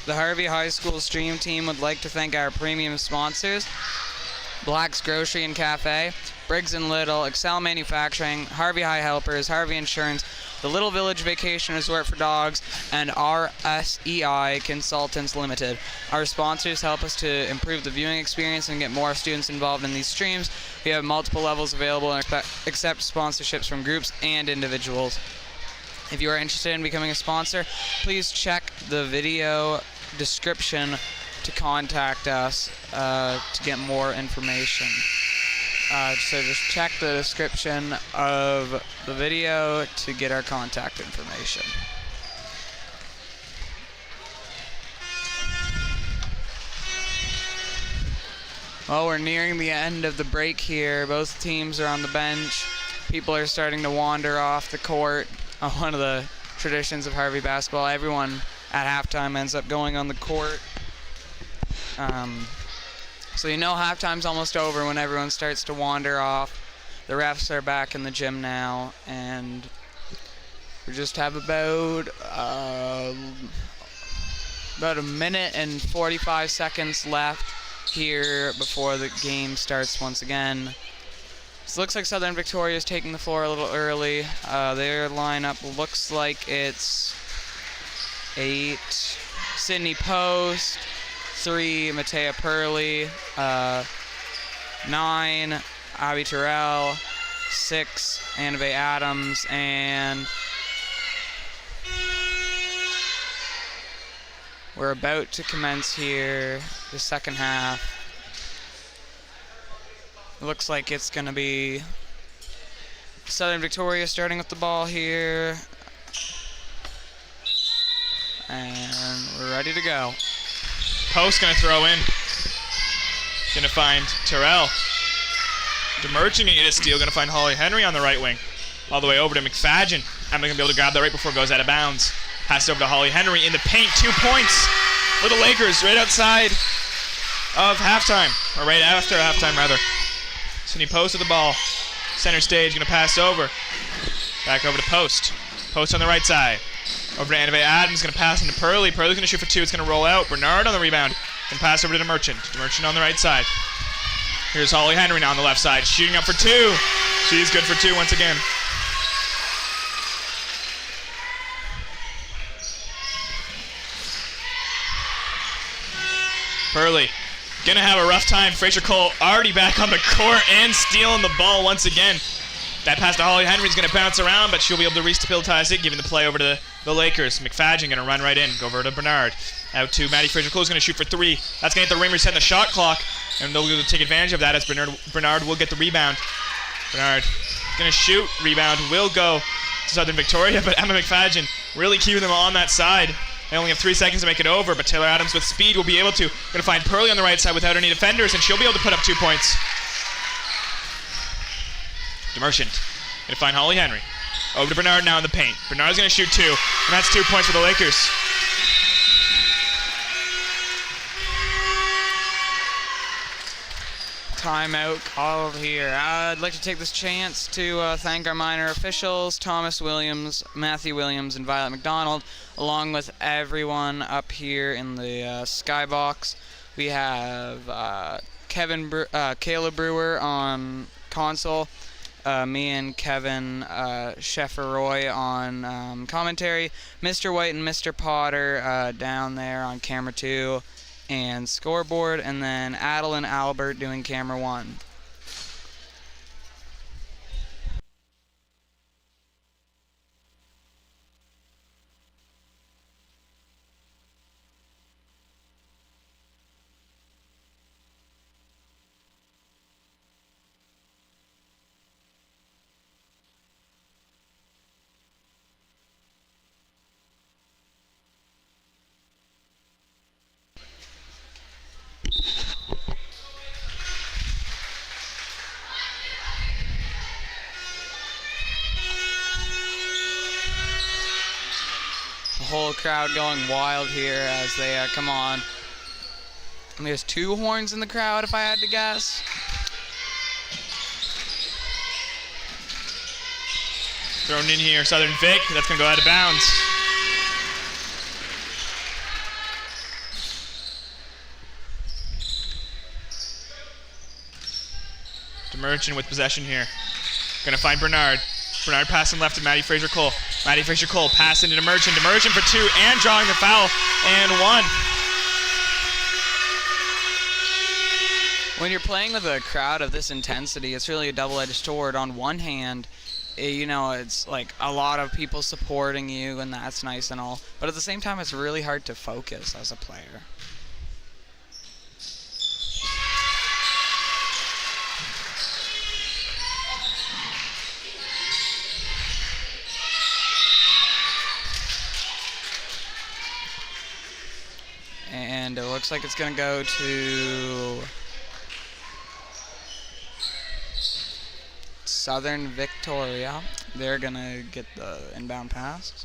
The Harvey High School stream team would like to thank our premium sponsors: Black's Grocery and Café, Briggs and Little, Excel Manufacturing, Harvey High Helpers, Harvey Insurance, the Little Village Vacation Resort for Dogs, and RSEI Consultants Ltd. Our sponsors help us to improve the viewing experience and get more students involved in these streams. We have multiple levels available and accept sponsorships from groups and individuals. If you are interested in becoming a sponsor, please check the video description to contact us to get more information. So just check the description of the video to get our contact information. Well, we're nearing the end of the break here. Both teams are on the bench. People are starting to wander off the court. One of the traditions of Harvey basketball, everyone at halftime ends up going on the court. So you know halftime's almost over when everyone starts to wander off. The refs are back in the gym now, and we just have about a minute and 45 seconds left here before the game starts once again. So it looks like Southern Victoria is taking the floor a little early. Their lineup looks like it's 8 Sydney Post, 3 Matea Purley, 9 Abby Terrell, 6 Annabelle Adams, and we're about to commence here the second half. It looks like it's going to be Southern Victoria starting with the ball here. And we're ready to go. Post going to throw in. Going to find Terrell. Demerchant going to get a steal. Going to find Holly Henry on the right wing. All the way over to McFadgen. I'm going to be able to grab that right before it goes out of bounds. Pass it over to Holly Henry in the paint. 2 points for the Lakers right outside of halftime. Or right after halftime, rather. Sydney Post with the ball. Center stage, going to pass over. Back over to Post. Post on the right side. Over to Annabelle Adams, going to pass into Purley. Purley's going to shoot for 2. It's going to roll out. Bernard on the rebound. And pass over to Demerchant. Demerchant on the right side. Here's Holly Henry now on the left side. Shooting up for 2. She's good for 2 once again. Purley. Gonna have a rough time. Fraser Cole already back on the court and stealing the ball once again. That pass to Holly Henry's gonna bounce around, but she'll be able to restabilize it, giving the play over to the Lakers. McFadgen gonna run right in, go over to Bernard. Out to Maddie Fraser Cole's gonna shoot for 3. That's gonna hit the rim, reset the shot clock, and they'll be able to take advantage of that as Bernard will get the rebound. Bernard gonna shoot, rebound will go to Southern Victoria, but Emma McFadgen really keeping them on that side. They only have 3 seconds to make it over, but Taylor Adams with speed will be able to. Going to find Purley on the right side without any defenders, and she'll be able to put up 2 points. Demerchant. Going to find Holly Henry. Over to Bernard now in the paint. Bernard's going to shoot 2, and that's 2 points for the Lakers. Timeout called here. I'd like to take this chance to thank our minor officials, Thomas Williams, Matthew Williams, and Violet McDonald, along with everyone up here in the skybox. We have Caleb Brewer on console, me and Kevin Shefferoy on commentary, Mr. White and Mr. Potter down there on camera 2 and scoreboard, and then Adel and Albert doing camera 1. Whole crowd going wild here as they come on. And there's 2 horns in the crowd, if I had to guess. Thrown in here, Southern Vic. That's going to go out of bounds. Merchant with possession here. Gonna find Bernard. Bernard passing left to Maddie Fraser-Cole. Maddie Fraser-Cole passing to Merchant. Merchant for 2 and drawing the foul and 1. When you're playing with a crowd of this intensity, it's really a double-edged sword. On one hand, it's like a lot of people supporting you, and that's nice and all. But at the same time, it's really hard to focus as a player. And it looks like it's going to go to Southern Victoria. They're going to get the inbound pass.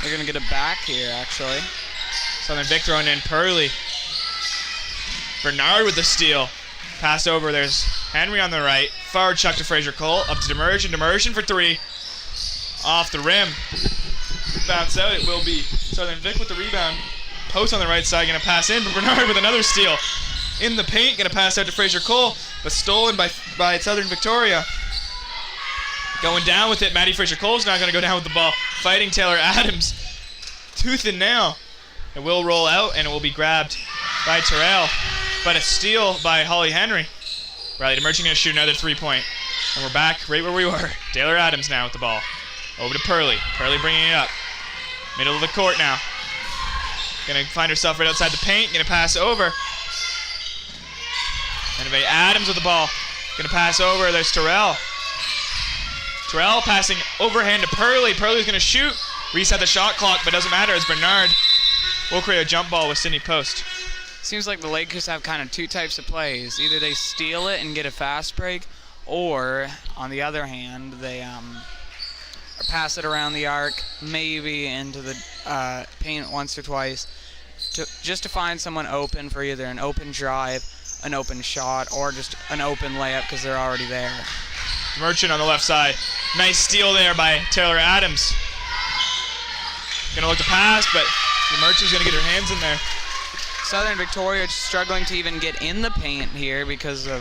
They're going to get it back here, actually. Southern Vic throwing in Purley. Bernard with the steal. Pass over. There's Henry on the right. Forward chuck to Fraser-Cole. Up to Demersion. Demersion for 3. Off the rim. Bounce out. It will be Southern Vic with the rebound. Post on the right side. Going to pass in. But Bernard with another steal. In the paint. Going to pass out to Fraser-Cole. But stolen by Southern Victoria. Going down with it. Maddie Fraser-Cole's not going to go down with the ball. Fighting Taylor Adams. Tooth and nail. It will roll out and it will be grabbed by Terrell. But a steal by Holly Henry. Riley Demerchant going to shoot another 3-point. And we're back right where we were. Taylor Adams now with the ball. Over to Purley. Purley bringing it up. Middle of the court now. Going to find herself right outside the paint. Going to pass over. Anyway, Adams with the ball. Going to pass over. There's Terrell. Terrell passing overhand to Purley. Purley's going to shoot. Reset the shot clock, but doesn't matter as Bernard will create a jump ball with Sydney Post. Seems like the Lakers have kind of two types of plays. Either they steal it and get a fast break, or on the other hand, they pass it around the arc, maybe into the paint once or twice, just to find someone open for either an open drive, an open shot, or just an open layup because they're already there. Merchant on the left side. Nice steal there by Taylor Adams. Gonna look to pass, but the Merchant's gonna get her hands in there. Southern Victoria struggling to even get in the paint here because of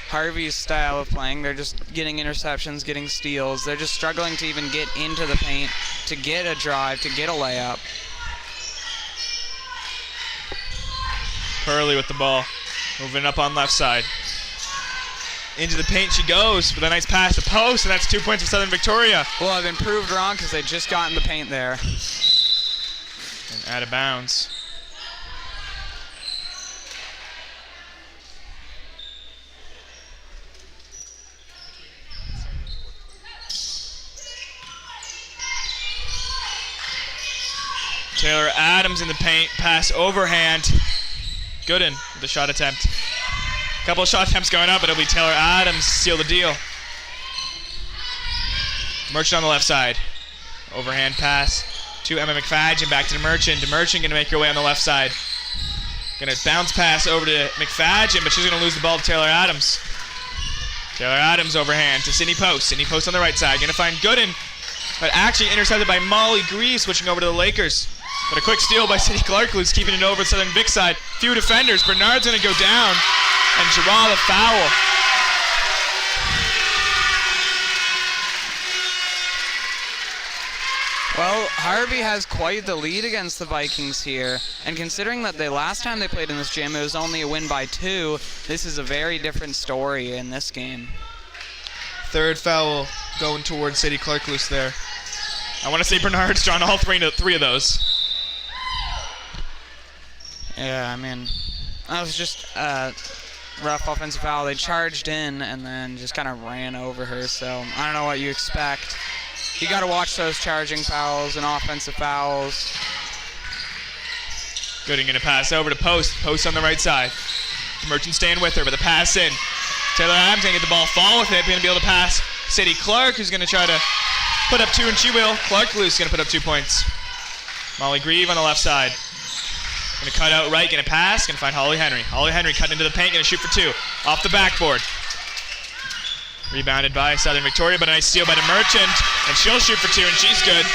Harvey's style of playing. They're just getting interceptions, getting steals. They're just struggling to even get into the paint, to get a drive, to get a layup. Purley with the ball. Moving up on left side. Into the paint she goes with a nice pass to post, and that's 2 points for Southern Victoria. Well, I've been proved wrong because they just got in the paint there. And out of bounds. Taylor Adams in the paint, pass overhand. Gooden with the shot attempt. Couple of shot attempts going up, but it'll be Taylor Adams seal the deal. Merchant on the left side. Overhand pass to Emma McFadgen, back to the Merchant. The Merchant going to make her way on the left side. Going to bounce pass over to McFadgen, but she's going to lose the ball to Taylor Adams. Taylor Adams overhand to Sydney Post. Sydney Post on the right side. Going to find Gooden, but actually intercepted by Molly Greaves, switching over to the Lakers. But a quick steal by Sydney Clark, who's keeping it over at Southern Vic side. Few defenders. Bernard's going to go down and draw the foul. Well, Harvey has quite the lead against the Vikings here, and considering that the last time they played in this gym, it was only a win by 2, this is a very different story in this game. Third foul going towards Sadie Clark loose there. I want to say Bernard's drawn all three of those. Yeah, I mean, that was just a rough offensive foul. They charged in and then just kind of ran over her, so I don't know what you expect. You got to watch those charging fouls and offensive fouls. Gooden going to pass over to Post. Post on the right side. Merchant staying with her, but the pass in. Taylor Adams going to get the ball, fall with it, going to be able to pass Sadie Clark, who's going to try to put up 2, and she will. Clark loose, going to put up 2 points. Molly Grieve on the left side. Going to cut out right, going to pass, going to find Holly Henry. Holly Henry cutting into the paint, going to shoot for 2. Off the backboard. Rebounded by Southern Victoria, but a nice steal by DeMerchant, and she'll shoot for 2, and she's good.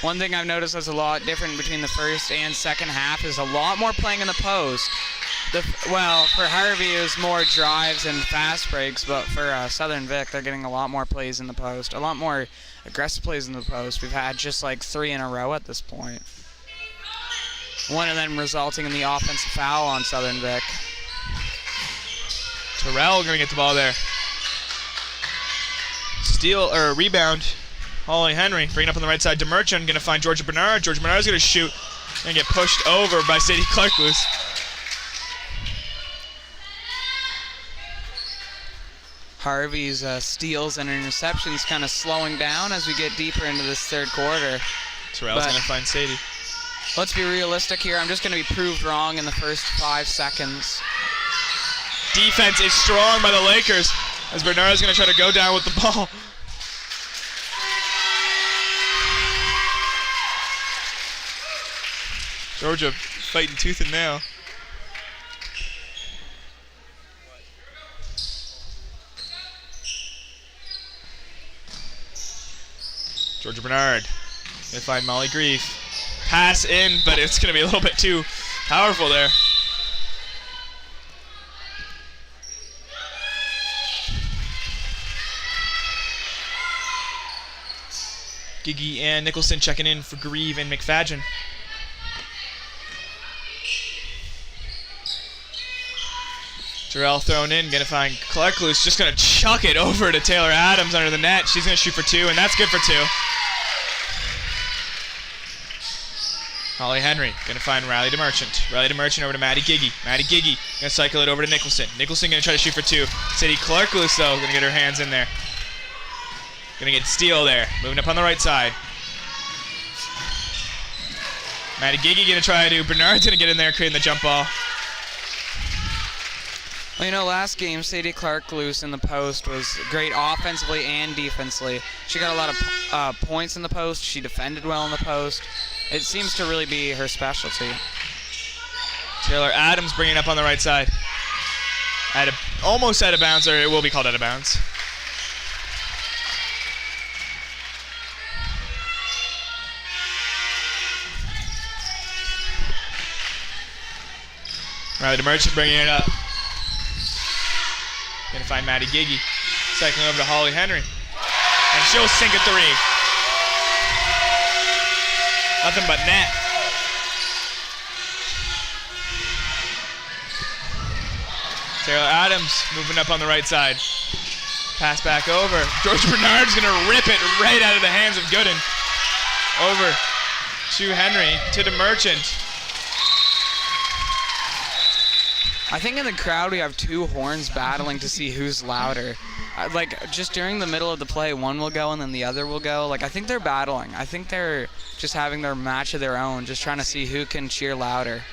One thing I've noticed that's a lot different between the first and second half is a lot more playing in the post. Well, for Harvey it was more drives and fast breaks, but for Southern Vic they're getting a lot more plays in the post, a lot more aggressive plays in the post. We've had just like 3 in a row at this point. One of them resulting in the offensive foul on Southern Vic. Terrell gonna get the ball there. Steal or rebound. Holly Henry bringing up on the right side. DeMerchant gonna find Georgia Bernard. Georgia Bernard's gonna shoot and get pushed over by Sadie Clark-Luce. Harvey's steals and interceptions kind of slowing down as we get deeper into this third quarter. Terrell's gonna find Sadie. Let's be realistic here. I'm just gonna be proved wrong in the first 5 seconds. Defense is strong by the Lakers as Bernard's gonna try to go down with the ball. Georgia fighting tooth and nail. Georgia Bernard gonna find Molly Grief. Pass in, but it's gonna be a little bit too powerful there. Gigi and Nicholson checking in for Grieve and McFadgen. Terrell thrown in, gonna find Clark-Luce, just gonna chuck it over to Taylor Adams under the net. She's gonna shoot for 2, and that's good for 2. Holly Henry gonna find Riley DeMerchant. Riley DeMerchant over to Maddie Gigi. Maddie Gigi gonna cycle it over to Nicholson. Nicholson gonna try to shoot for 2. Sadie Clark-Luce though, gonna get her hands in there. Gonna get steal there, moving up on the right side. Maddie Gigi gonna try to, Bernard's gonna get in there creating the jump ball. Well, you know, last game, Sadie Clark-Luce in the post was great offensively and defensively. She got a lot of points in the post. She defended well in the post. It seems to really be her specialty. Taylor Adams bringing up on the right side. Almost out of bounds, or it will be called out of bounds. Riley DeMerchant bringing it up. Gonna find Maddie Gigi. Cycling over to Holly Henry. And she'll sink a 3. Nothing but net. Taylor Adams moving up on the right side. Pass back over. George Bernard's gonna rip it right out of the hands of Gooden. Over to Henry, to DeMerchant. I think in the crowd we have 2 horns battling to see who's louder. Like, just during the middle of the play, one will go and then the other will go. Like, I think they're battling. I think they're just having their match of their own, just trying to see who can cheer louder.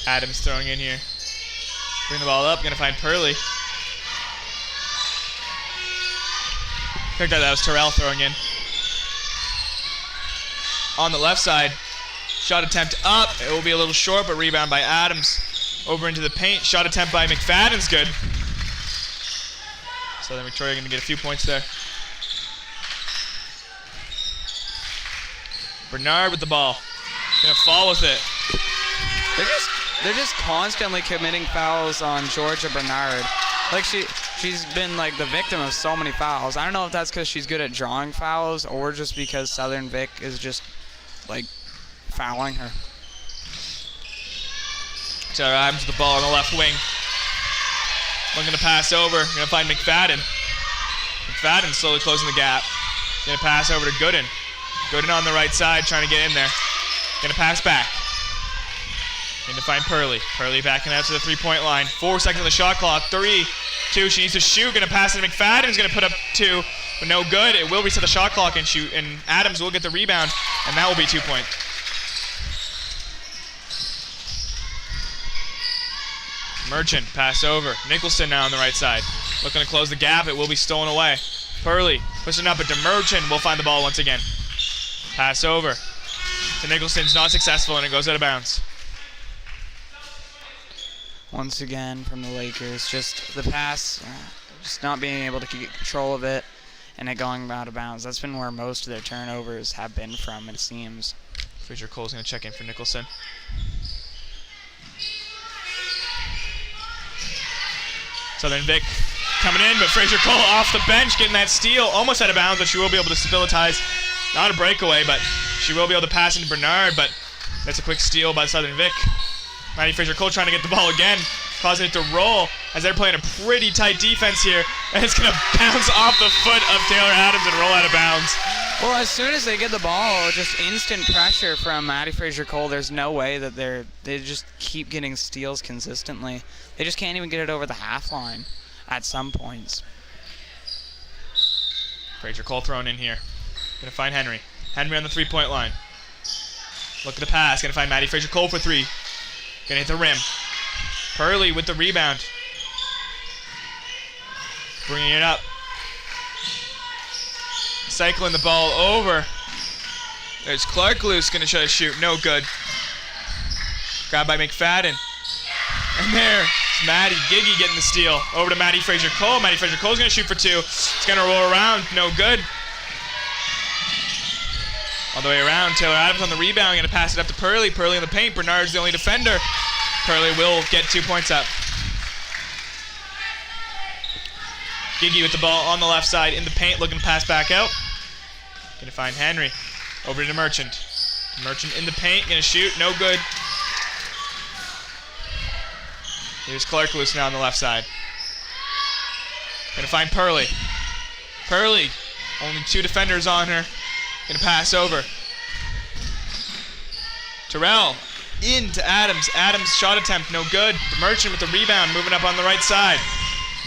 Adams throwing in here. Bring the ball up, gonna find Pearly. I think that was Terrell throwing in. On the left side, shot attempt up. It will be a little short, but rebound by Adams. Over into the paint. Shot attempt by McFadden's good. Southern Victoria going to get a few points there. Bernard with the ball. Going to fall with it. They're just constantly committing fouls on Georgia Bernard. Like she's been like the victim of so many fouls. I don't know if that's because she's good at drawing fouls or just because Southern Vic is just like fouling her. Taylor Adams with the ball on the left wing. One gonna pass over. Gonna find McFadden. McFadden slowly closing the gap. Gonna pass over to Gooden. Gooden on the right side trying to get in there. Gonna pass back. Gonna find Pearly. Pearly backing out to the 3-point line. 4 seconds on the shot clock. 3, 2. She needs to shoot. Gonna pass it to McFadden's gonna put up 2. But no good. It will reset the shot clock and shoot. And Adams will get the rebound. And that will be 2 points. Merchant pass over. Nicholson now on the right side. Looking to close the gap. It will be stolen away. Pearly pushing up, but DeMerchant will find the ball once again. Pass over. to Nicholson's not successful, and it goes out of bounds. Once again from the Lakers, just the pass, just not being able to get control of it, and it going out of bounds. That's been where most of their turnovers have been from, it seems. Fraser Cole's going to check in for Nicholson. Southern Vic coming in, but Fraser Cole off the bench getting that steal. Almost out of bounds, but she will be able to stabilize. Not a breakaway, but she will be able to pass into Bernard, but that's a quick steal by Southern Vic. Maddie Fraser Cole trying to get the ball again, causing it to roll as they're playing a pretty tight defense here, and it's going to bounce off the foot of Taylor Adams and roll out of bounds. Well, as soon as they get the ball, just instant pressure from Maddie Fraser Cole. There's no way that they just keep getting steals consistently. They just can't even get it over the half line at some points. Fraser Cole thrown in here. Going to find Henry. Henry on the three-point line. Look at the pass. Going to find Maddie Fraser Cole for three. Going to hit the rim. Purley with the rebound. Bringing it up. Cycling the ball over. There's Clark loose, going to try to shoot. No good. Grabbed by McFadden. And there's Maddie Giggy getting the steal. Over to Maddie Fraser Cole. Maddie Fraser Cole's going to shoot for two. It's going to roll around. No good. All the way around. Taylor Adams on the rebound. Going to pass it up to Purley. Purley in the paint. Bernard's the only defender. Purley will get 2 points up. Giggy with the ball on the left side in the paint, looking to pass back out. Going to find Henry. Over to Merchant. Merchant in the paint, going to shoot. No good. Here's Clark loose now on the left side. Going to find Purley. Purley, only two defenders on her. Going to pass over. Terrell into Adams. Adams shot attempt, no good. The Merchant with the rebound, moving up on the right side.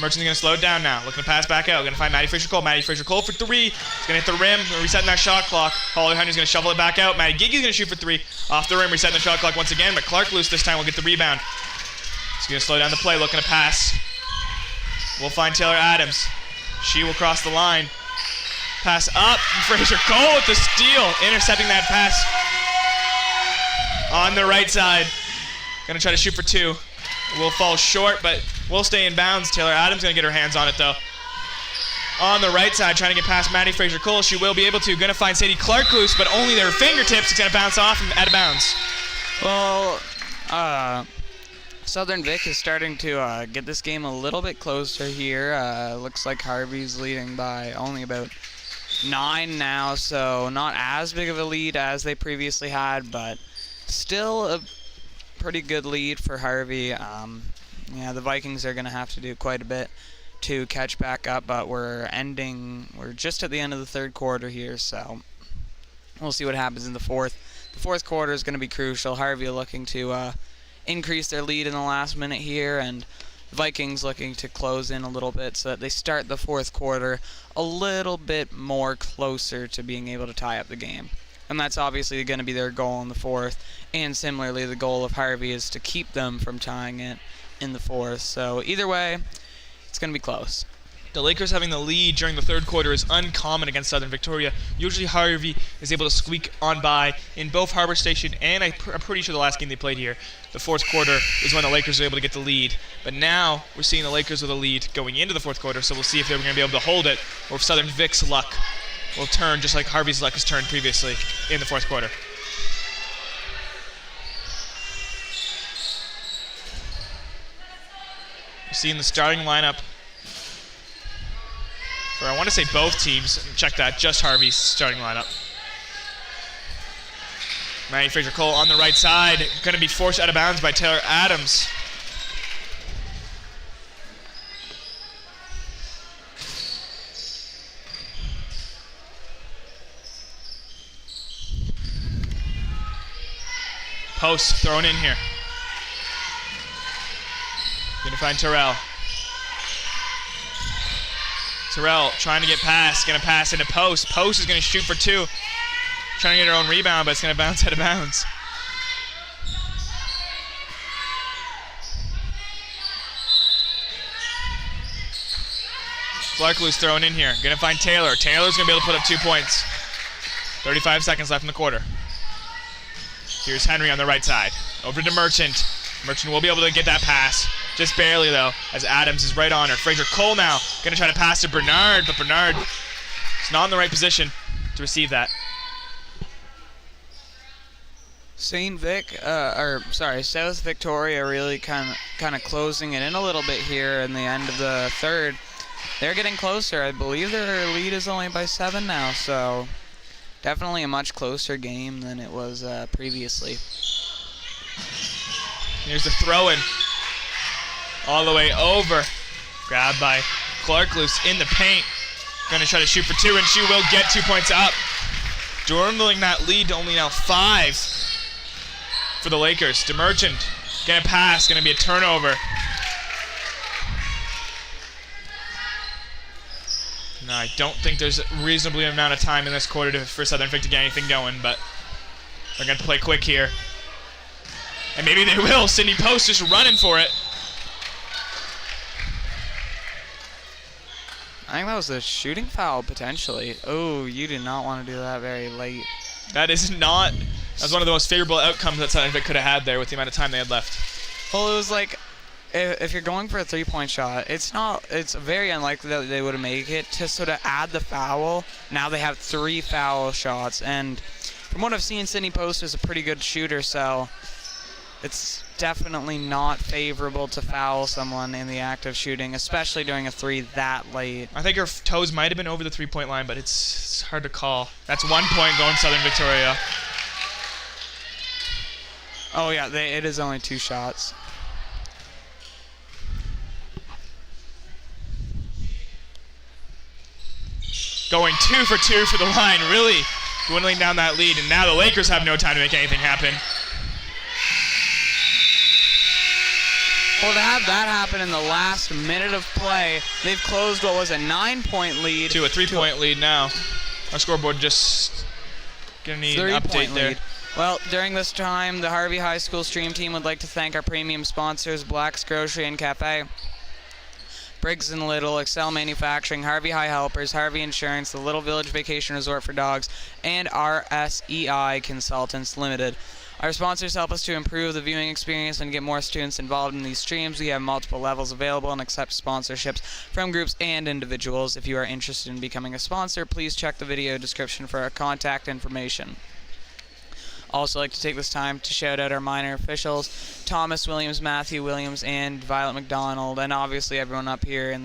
Merchant's going to slow it down now. Looking to pass back out. Going to find Maddie Fraser Cole. Maddie Fraser Cole for three. He's going to hit the rim. We're resetting that shot clock. Holly Henry's going to shovel it back out. Maddie Giggy's going to shoot for three. Off the rim, resetting the shot clock once again. But Clark loose this time will get the rebound. He's going to slow down the play. Looking to pass. We'll find Taylor Adams. She will cross the line. Pass up. Fraser Cole with the steal. Intercepting that pass on the right side. Going to try to shoot for two. Will fall short, but will stay in bounds. Taylor Adams going to get her hands on it, though. On the right side, trying to get past Maddie Fraser Cole. She will be able to. Going to find Sadie Clark loose, but only their fingertips. It's going to bounce off and out of bounds. Well, Southern Vic is starting to get this game a little bit closer here. Looks like Harvey's leading by only about 9 now, so not as big of a lead as they previously had, but still a pretty good lead for Harvey. Yeah, the Vikings are going to have to do quite a bit to catch back up, but we're just at the end of the third quarter here, so we'll see what happens in the fourth. The fourth quarter is going to be crucial. Harvey looking to increase their lead in the last minute here, and the Vikings looking to close in a little bit so that they start the fourth quarter a little bit more closer to being able to tie up the game. And that's obviously going to be their goal in the fourth. And similarly, the goal of Harvey is to keep them from tying it in the fourth. So either way, it's going to be close. The Lakers having the lead during the third quarter is uncommon against Southern Victoria. Usually Harvey is able to squeak on by in both Harbor Station and I'm pretty sure the last game they played here. The fourth quarter is when the Lakers are able to get the lead. But now we're seeing the Lakers with a lead going into the fourth quarter, so we'll see if they're going to be able to hold it or if Southern Vic's luck will turn just like Harvey's luck has turned previously in the fourth quarter. We're seeing the starting lineup for, I want to say, both teams. Check that, just Harvey's starting lineup. Maddie Fraser Cole on the right side, going to be forced out of bounds by Taylor Adams. Post thrown in here. Going to find Terrell. Terrell trying to get past, going to pass into Post. Post is going to shoot for two. Trying to get her own rebound, but it's going to bounce out of bounds. Clark loose thrown in here. Going to find Taylor. Taylor's going to be able to put up 2 points. 35 seconds left in the quarter. Here's Henry on the right side. Over to Merchant. Merchant will be able to get that pass. Just barely, though, as Adams is right on her. Fraser Cole now going to try to pass to Bernard, but Bernard is not in the right position to receive that. South Victoria really kind of closing it in a little bit here in the end of the third. They're getting closer. I believe their lead is only by 7 now, so definitely a much closer game than it was previously. Here's the throw-in. All the way over. Grabbed by Clark, loose in the paint. Going to try to shoot for 2, and she will get 2 points up. Dwindling that lead to only now 5 for the Lakers. DeMerchant getting a pass. Going to be a turnover. No, I don't think there's a reasonably amount of time in this quarter for Southern Vic to get anything going, but they're going to play quick here. And maybe they will. Sydney Post just running for it. I think that was a shooting foul, potentially. Oh, you did not want to do that very late. That is not... That was one of the most favorable outcomes that Southern Vic could have had there with the amount of time they had left. Well, it was like, if you're going for a 3-point shot, it's very unlikely that they would make it. To sort of add the foul, now they have 3 foul shots. And from what I've seen, Sydney Post is a pretty good shooter, so it's definitely not favorable to foul someone in the act of shooting, especially doing a 3 that late. I think her toes might have been over the 3-point line, but it's hard to call. That's 1 point going Southern Victoria. Oh yeah, it is only 2 shots. Going 2 for 2 for the line, really dwindling down that lead, and now the Lakers have no time to make anything happen. Well, to have that happen in the last minute of play, they've closed what was a 9-point lead to a 3-point lead now. Our scoreboard just gonna need an update there. Lead. Well, during this time, the Harvey High School stream team would like to thank our premium sponsors, Black's Grocery and Café, Briggs and Little, Excel Manufacturing, Harvey High Helpers, Harvey Insurance, the Little Village Vacation Resort for Dogs, and RSEI Consultants Ltd. Our sponsors help us to improve the viewing experience and get more students involved in these streams. We have multiple levels available and accept sponsorships from groups and individuals. If you are interested in becoming a sponsor, please check the video description for our contact information. Also like to take this time to shout out our minor officials, Thomas Williams, Matthew Williams, and Violet McDonald, and obviously everyone up here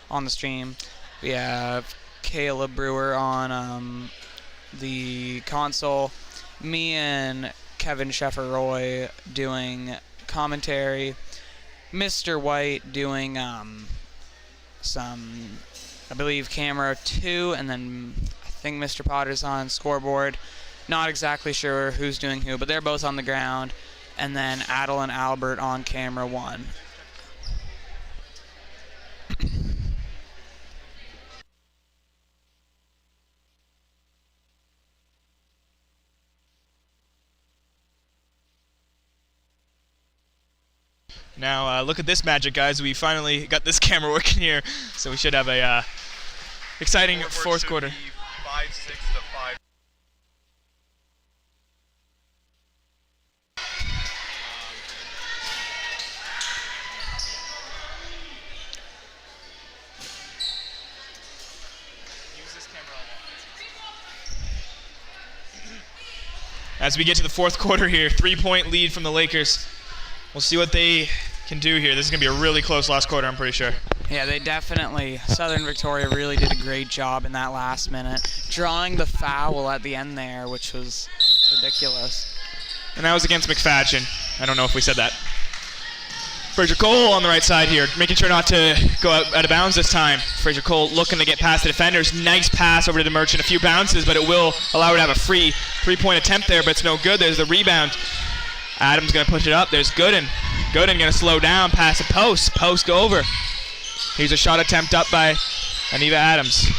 on the stream. We have Kayla Brewer on the console, me and Kevin Sheffer-Roy doing commentary, Mr. White doing some, I believe, camera 2, and then I think Mr. Potter's on scoreboard. Not exactly sure who's doing who, but they're both on the ground. And then Adel and Albert on camera 1. Now look at this magic, guys. We finally got this camera working here, so we should have a exciting fourth quarter. 5-6 to 5. As we get to the fourth quarter here, 3-point lead from the Lakers. We'll see what they can do here. This is going to be a really close last quarter, I'm pretty sure. Yeah, they definitely, Southern Victoria really did a great job in that last minute, drawing the foul at the end there, which was ridiculous. And that was against McFadden. I don't know if we said that. Fraser Cole on the right side here, making sure not to go out of bounds this time. Fraser Cole looking to get past the defenders. Nice pass over to the Merchant. A few bounces, but it will allow her to have a free 3-point attempt there, but it's no good. There's the rebound. Adams going to push it up. There's Gooden. Gooden going to slow down, pass a Post. Post go over. Here's a shot attempt up by Aniva Adams.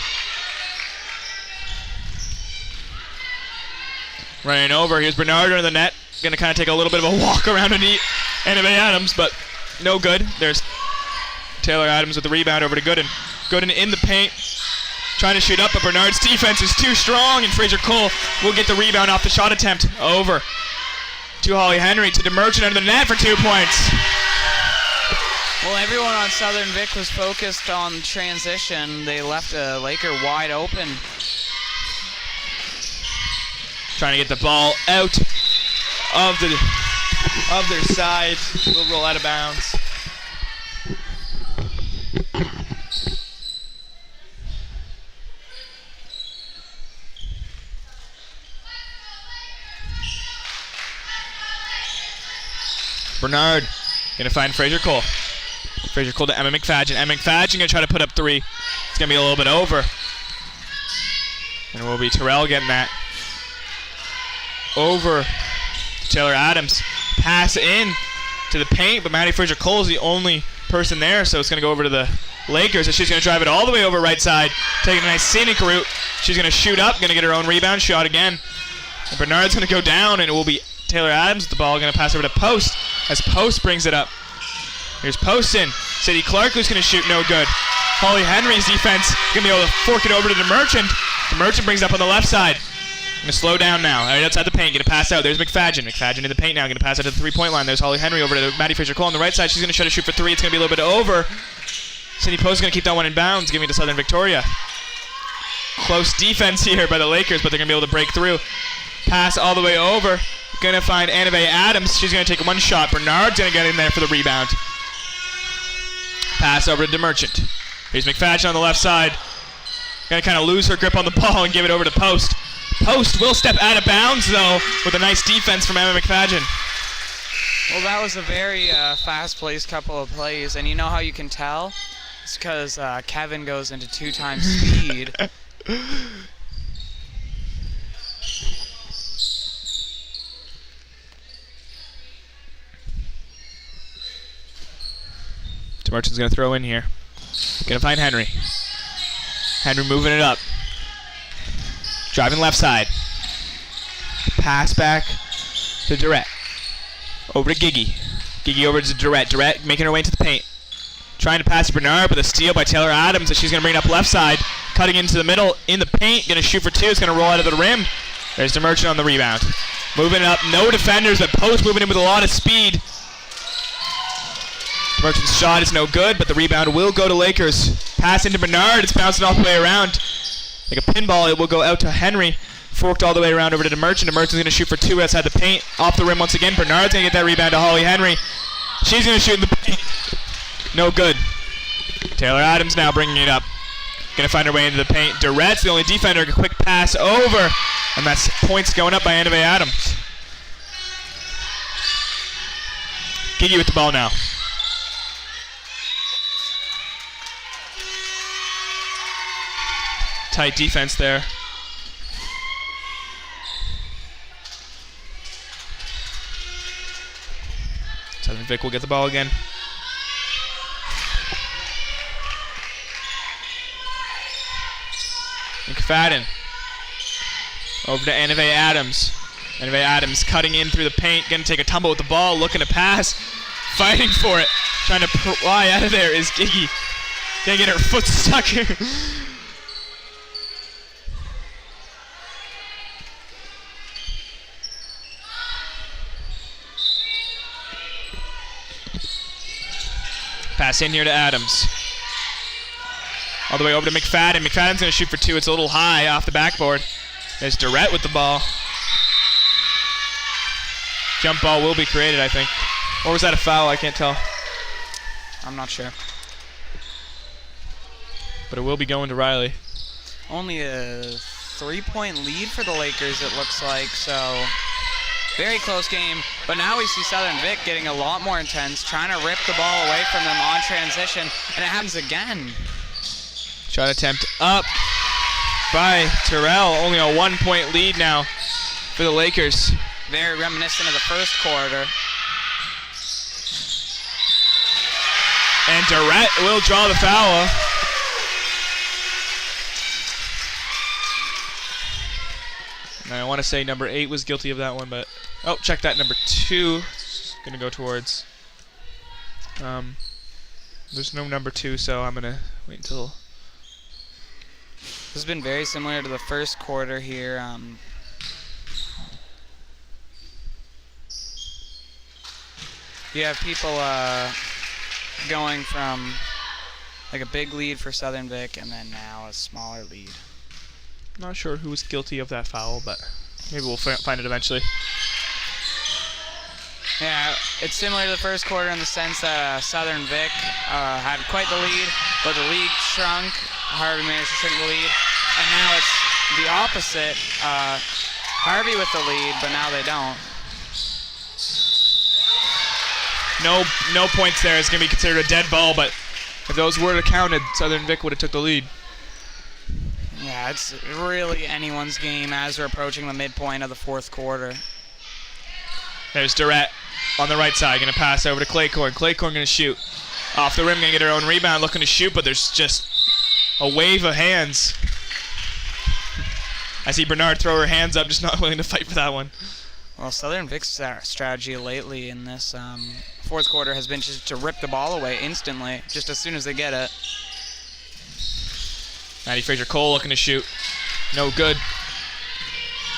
Running over. Here's Bernard under the net. Going to kind of take a little bit of a walk around Aniva Adams, but no good. There's Taylor Adams with the rebound over to Gooden. Gooden in the paint, trying to shoot up, but Bernard's defense is too strong, and Fraser Cole will get the rebound off the shot attempt. Over. to Holly Henry to DeMerchant under the net for 2 points. Well, everyone on Southern Vic was focused on transition. They left a Laker wide open. Trying to get the ball out of their side. Will roll out of bounds. Bernard gonna find Fraser Cole. Fraser Cole to Emma McFadgen. Emma McFadgen gonna try to put up 3. It's gonna be a little bit over. And it will be Terrell getting that. Over to Taylor Adams. Pass in to the paint, but Maddie Fraser Cole is the only person there, so it's gonna go over to the Lakers, and she's gonna drive it all the way over right side, taking a nice scenic route. She's gonna shoot up, gonna get her own rebound, shot again. And Bernard's gonna go down, and it will be Taylor Adams with the ball, gonna pass over to Post, as Post brings it up. Here's Poston. Sadie Clark, who's gonna shoot, no good. Holly Henry's defense gonna be able to fork it over to DeMerchant. DeMerchant brings it up on the left side. Gonna slow down now. Right outside the paint, gonna pass out. There's McFadgen. McFadgen in the paint now, gonna pass out to the 3-point line. There's Holly Henry over to Maddie Fraser Cole on the right side. She's gonna try to shoot for 3. It's gonna be a little bit over. Cindy Post is gonna keep that one in bounds, giving it to Southern Victoria. Close defense here by the Lakers, but they're gonna be able to break through. Pass all the way over. Gonna find Annabelle Adams. She's gonna take one shot. Bernard's gonna get in there for the rebound. Pass over to DeMerchant. Here's McFadgen on the left side. Gonna kind of lose her grip on the ball and give it over to Post. Post will step out of bounds, though, with a nice defense from Emma McFadgen. Well, that was a very fast-paced couple of plays, and you know how you can tell? It's because Kevin goes into 2 times speed. DeMerchant's going to throw in here. Going to find Henry. Henry moving it up. Driving left side. Pass back to Durrett. Over to Giggy. Giggy over to Durrett. Durrett making her way into the paint. Trying to pass to Bernard, but a steal by Taylor Adams that she's going to bring it up left side. Cutting into the middle in the paint. Going to shoot for 2. It's going to roll out of the rim. There's DeMerchant on the rebound. Moving it up. No defenders, but Post moving in with a lot of speed. DeMerchant's shot is no good, but the rebound will go to Lakers. Pass into Bernard. It's bouncing all the way around. Like a pinball, it will go out to Henry. Forked all the way around over to DeMerchant. DeMerchant's going to shoot for 2 outside the paint. Off the rim once again. Bernard's going to get that rebound to Holly Henry. She's going to shoot in the paint. No good. Taylor Adams now bringing it up. Going to find her way into the paint. Durrett's the only defender. A quick pass over. And that's points going up by Annabelle Adams. Giggy with the ball now. Tight defense there. Southern Vic will get the ball again. McFadden. Over to Annabelle Adams. Annabelle Adams cutting in through the paint. Going to take a tumble with the ball. Looking to pass. Fighting for it. Trying to fly out of there is Giggy. Can't get her foot stuck here. Pass in here to Adams. All the way over to McFadden. McFadden's going to shoot for 2. It's a little high off the backboard. There's Durrett with the ball. Jump ball will be created, I think. Or was that a foul? I can't tell. I'm not sure. But it will be going to Riley. Only a 3-point lead for the Lakers, it looks like, so very close game. But now we see Southern Vic getting a lot more intense, trying to rip the ball away from them on transition, and it happens again. Shot attempt up by Terrell. Only a 1-point lead now for the Lakers. Very reminiscent of the first quarter. And Durrett will draw the foul. And I want to say number 8 was guilty of that one, but oh, check that, number 2. It's gonna go towards. There's no number 2, so I'm gonna wait until. This has been very similar to the first quarter here. You have people going from like a big lead for Southern Vic and then now a smaller lead. Not sure who was guilty of that foul, but maybe we'll find it eventually. Yeah, it's similar to the first quarter in the sense that Southern Vic had quite the lead, but the lead shrunk. Harvey managed to shrink the lead, and now it's the opposite. Harvey with the lead, but now they don't. No points there. It's going to be considered a dead ball, but if those were counted, Southern Vic would have took the lead. Yeah, it's really anyone's game as we're approaching the midpoint of the fourth quarter. There's Durrett on the right side, going to pass over to Claycorn. Claycorn going to shoot. Off the rim, going to get her own rebound, looking to shoot, but there's just a wave of hands. I see Bernard throw her hands up, just not willing to fight for that one. Well, Southern Vic's strategy lately in this fourth quarter has been just to rip the ball away instantly, just as soon as they get it. Maddie Fraser-Cole looking to shoot. No good.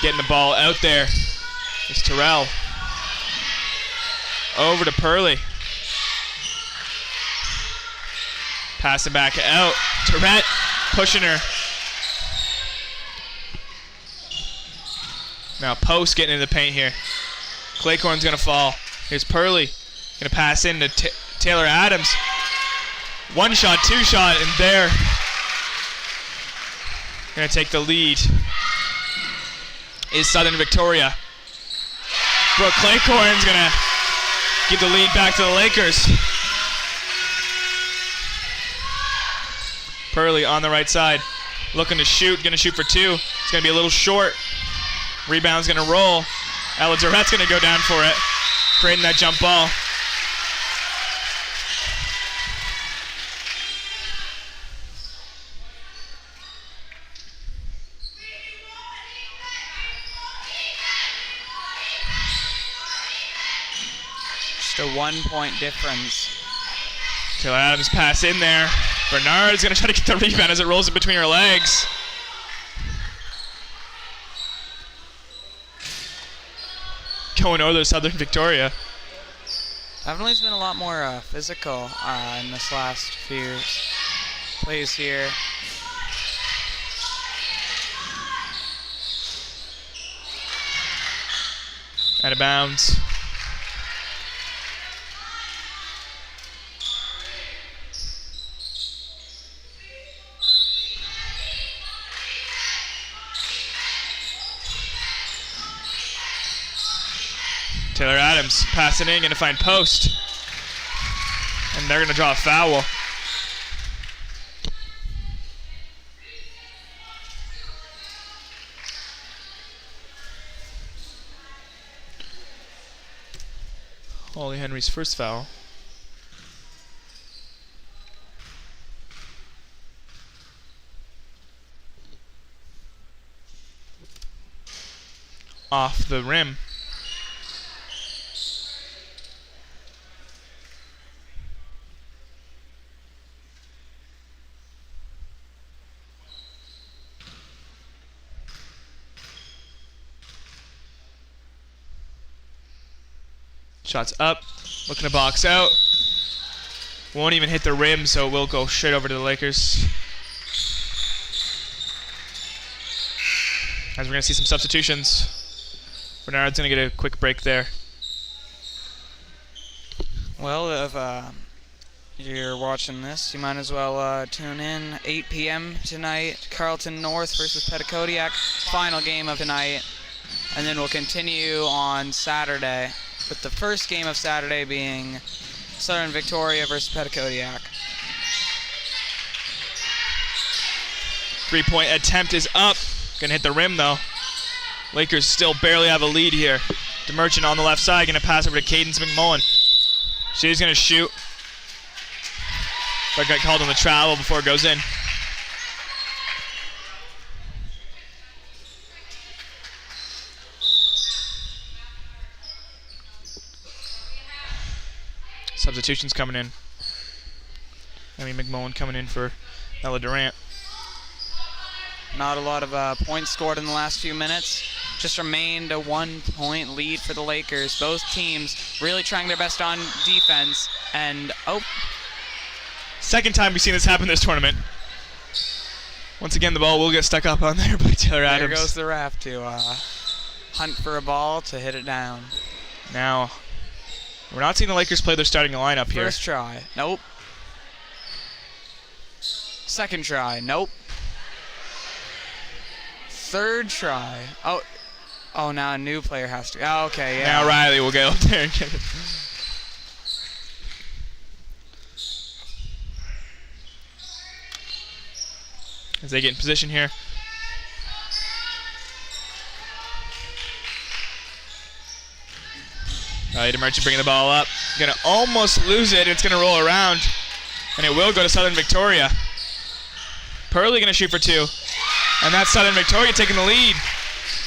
Getting the ball out there. It's Terrell. Over to Purley. Passing back out. Durrett pushing her. Now Post getting into the paint here. Claycorn's going to fall. Here's Purley. Going to pass in to Taylor Adams. One shot, two shot, and there. Going to take the lead is Southern Victoria. Brooke Claycorn's going to give the lead back to the Lakers. Purley on the right side. Looking to shoot. Going to shoot for two. It's going to be a little short. Rebound's going to roll. Ella Durrett's going to go down for it. Creating that jump ball. Just a 1 point difference. Taylor Adams pass in there. Bernard's going to try to get the rebound as it rolls in between her legs. Going over to Southern Victoria. Avonlee's been a lot more physical in this last few plays here. Out of bounds. Taylor Adams passing in, going to find Post. And they're going to draw a foul. Holly Henry's first foul. Off the rim. Shots up, looking to box out. Won't even hit the rim, so it will go straight over to the Lakers. As we're going to see some substitutions. Bernard's going to get a quick break there. Well, if you're watching this, you might as well tune in. 8 p.m. tonight, Carleton North versus Petitcodiac. Final game of tonight. And then we'll continue on Saturday, with the first game of Saturday being Southern Victoria versus Petitcodiac. Three-point attempt is up. Gonna hit the rim though. Lakers still barely have a lead here. DeMerchant on the left side, gonna pass over to Cadence McMullen. She's gonna shoot. But got called on the travel before it goes in. Substitutions coming in. McMullen coming in for Ella Durant. Not a lot of points scored in the last few minutes. just remained a 1-point lead for the Lakers. Both teams really trying their best on defense. And, Second time we've seen this happen this tournament. Once again, the ball will get stuck up on there by Taylor Adams. there goes the ref to hunt for a ball to hit it down. Now, we're not seeing the Lakers play their starting lineup here. First try. Nope. Second try. Nope. Third try. Oh, now a new player has to. Oh, okay, yeah. Now Riley will go up there and get it. As they get in position here. Merchant bringing the ball up. Gonna almost lose it. It's gonna roll around. And it will go to Southern Victoria. Purley gonna shoot for 2. And that's Southern Victoria taking the lead.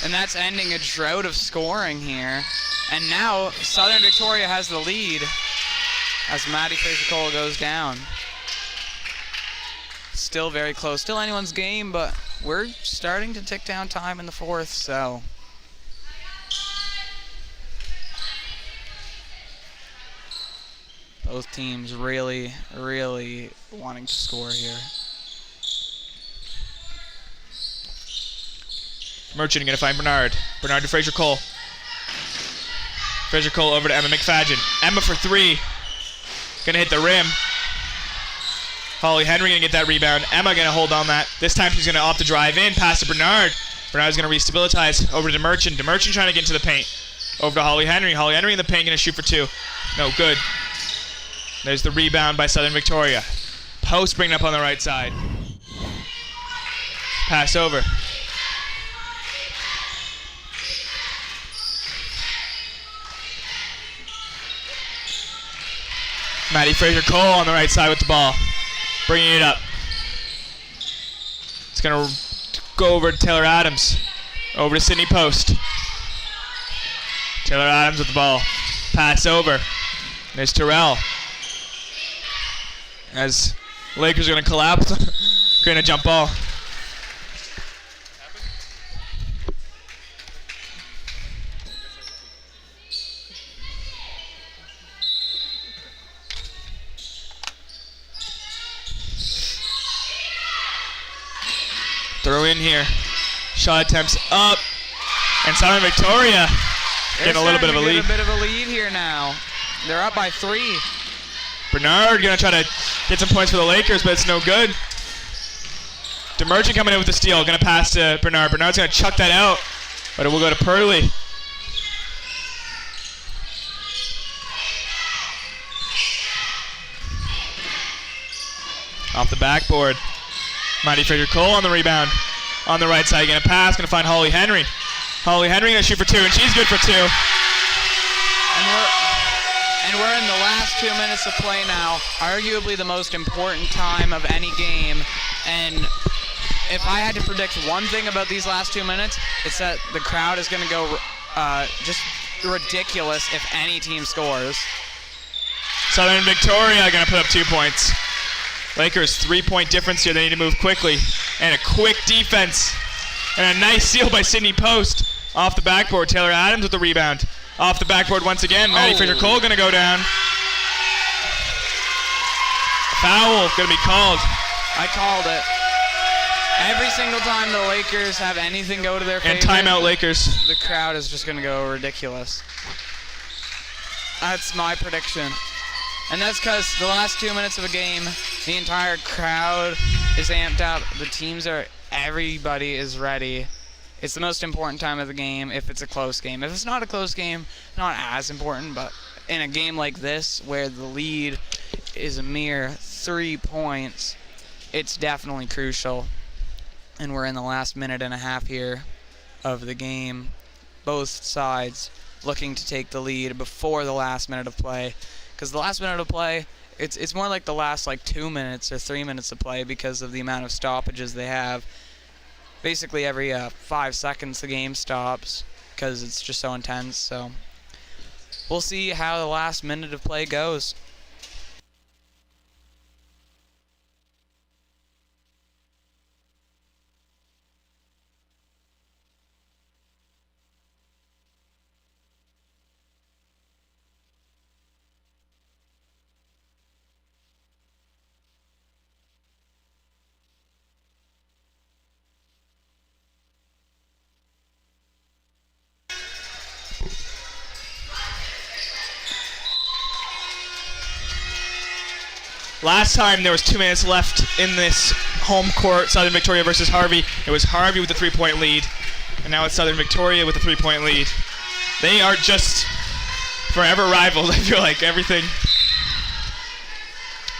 And that's ending a drought of scoring here. And now Southern Victoria has the lead as Maddie Fraser-Cole goes down. Still very close. Still anyone's game, but we're starting to tick down time in the fourth, so. Both teams really, really wanting to score here. Merchant going to find Bernard. Bernard to Fraser-Cole. Fraser-Cole over to Emma McFadgen. Emma for 3. Going to hit the rim. Holly Henry going to get that rebound. Emma going to hold on that. This time she's going to opt to drive in. Pass to Bernard. Bernard's going to restabilize over to Merchant. Merchant trying to get into the paint. Over to Holly Henry. Holly Henry in the paint going to shoot for 2. No good. There's the rebound by Southern Victoria. Post bringing up on the right side. Pass over. Maddie Fraser-Cole on the right side with the ball. Bringing it up. It's going to go over to Taylor Adams. Over to Sydney Post. Taylor Adams with the ball. Pass over. There's Terrell. As Lakers are going to collapse. Going to jump ball. Throw in here. Shot attempts up. And Southern Victoria getting a little bit of a lead. A bit of a lead here now. They're up by 3. Bernard going to try to get some points for the Lakers, but it's no good. DeMerchant coming in with the steal. Going to pass to Bernard. Bernard's going to chuck that out, but it will go to Purley. Off the backboard. Mighty Fraser-Cole on the rebound. On the right side, going to pass. Going to find Holly Henry. Holly Henry going to shoot for 2, and she's good for 2. And we're in the last 2 minutes of play now, arguably the most important time of any game. And if I had to predict one thing about these last 2 minutes, it's that the crowd is going to go just ridiculous if any team scores. Southern Victoria going to put up 2 points. Lakers 3-point difference here. They need to move quickly. And a quick defense. And a nice steal by Sydney Post. Off the backboard. Taylor Adams with the rebound. Off the backboard once again. Maddie Fraser-Cole going to go down. Foul going to be called. I called it. Every single time the Lakers have anything go to their favor. And timeout Lakers. The crowd is just going to go ridiculous. That's my prediction. And that's because the last 2 minutes of a game, the entire crowd is amped up. The teams are, everybody is ready. It's the most important time of the game if it's a close game. If it's not a close game, not as important, but in a game like this where the lead is a mere 3 points, it's definitely crucial. And we're in the last minute and a half here of the game. Both sides looking to take the lead before the last minute of play. Because the last minute of play, it's more like the last 2 minutes or 3 minutes of play because of the amount of stoppages they have. Basically every 5 seconds the game stops because it's just so intense. So we'll see how the last minute of play goes. Last time there was 2 minutes left in this home court, Southern Victoria versus Harvey. It was Harvey with a 3-point lead, and now it's Southern Victoria with a 3-point lead. They are just forever rivals, I feel like. Everything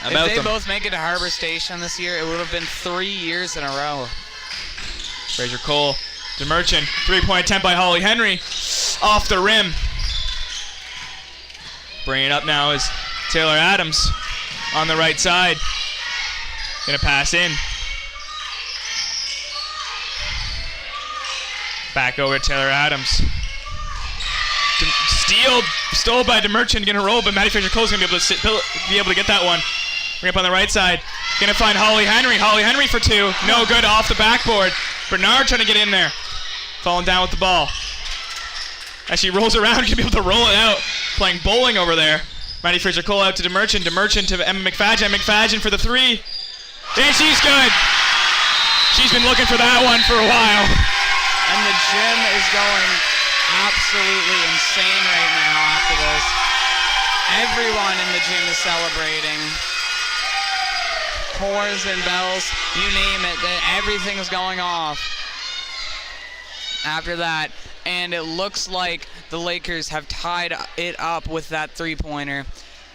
about If they them. both make it to Harbor Station this year, it would have been 3 years in a row. Fraser Cole, DeMerchant, 3-point attempt by Holly Henry, off the rim. Bringing it up now is Taylor Adams on the right side. Gonna pass in. Back over to Taylor Adams. Stole by DeMerchant, gonna roll, but Maddie Fraser Cole's gonna be able to get that one. Bring up on the right side. Gonna find Holly Henry. Holly Henry for 2. No good, off the backboard. Bernard trying to get in there. Falling down with the ball. As she rolls around, gonna be able to roll it out. Playing bowling over there. Maddie Fraser Cole out to DeMerchant. DeMerchant to Emma McFadgen. McFadgen for the 3. And she's good. She's been looking for that one for a while. And the gym is going absolutely insane right now after this. Everyone in the gym is celebrating. Horns and bells, you name it, everything is going off after that. And it looks like the Lakers have tied it up with that 3-pointer.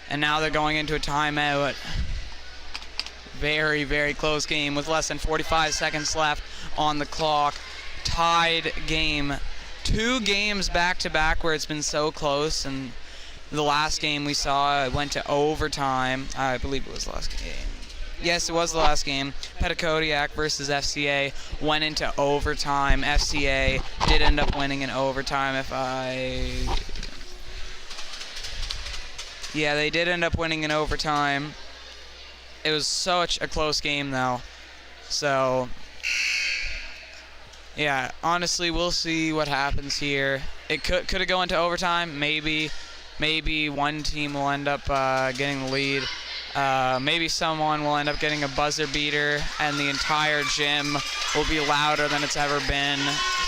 And now they're going into a timeout. Very, very close game with less than 45 seconds left on the clock. Tied game. 2 games back-to-back where it's been so close. And the last game we saw, it went to overtime. I believe it was the last game. Yes, it was the last game. Petticodiac versus FCA went into overtime. FCA did end up winning in overtime Yeah, they did end up winning in overtime. It was such a close game, though. So, yeah, honestly, we'll see what happens here. It could it go into overtime? Maybe one team will end up getting the lead. Maybe someone will end up getting a buzzer beater, and the entire gym will be louder than it's ever been.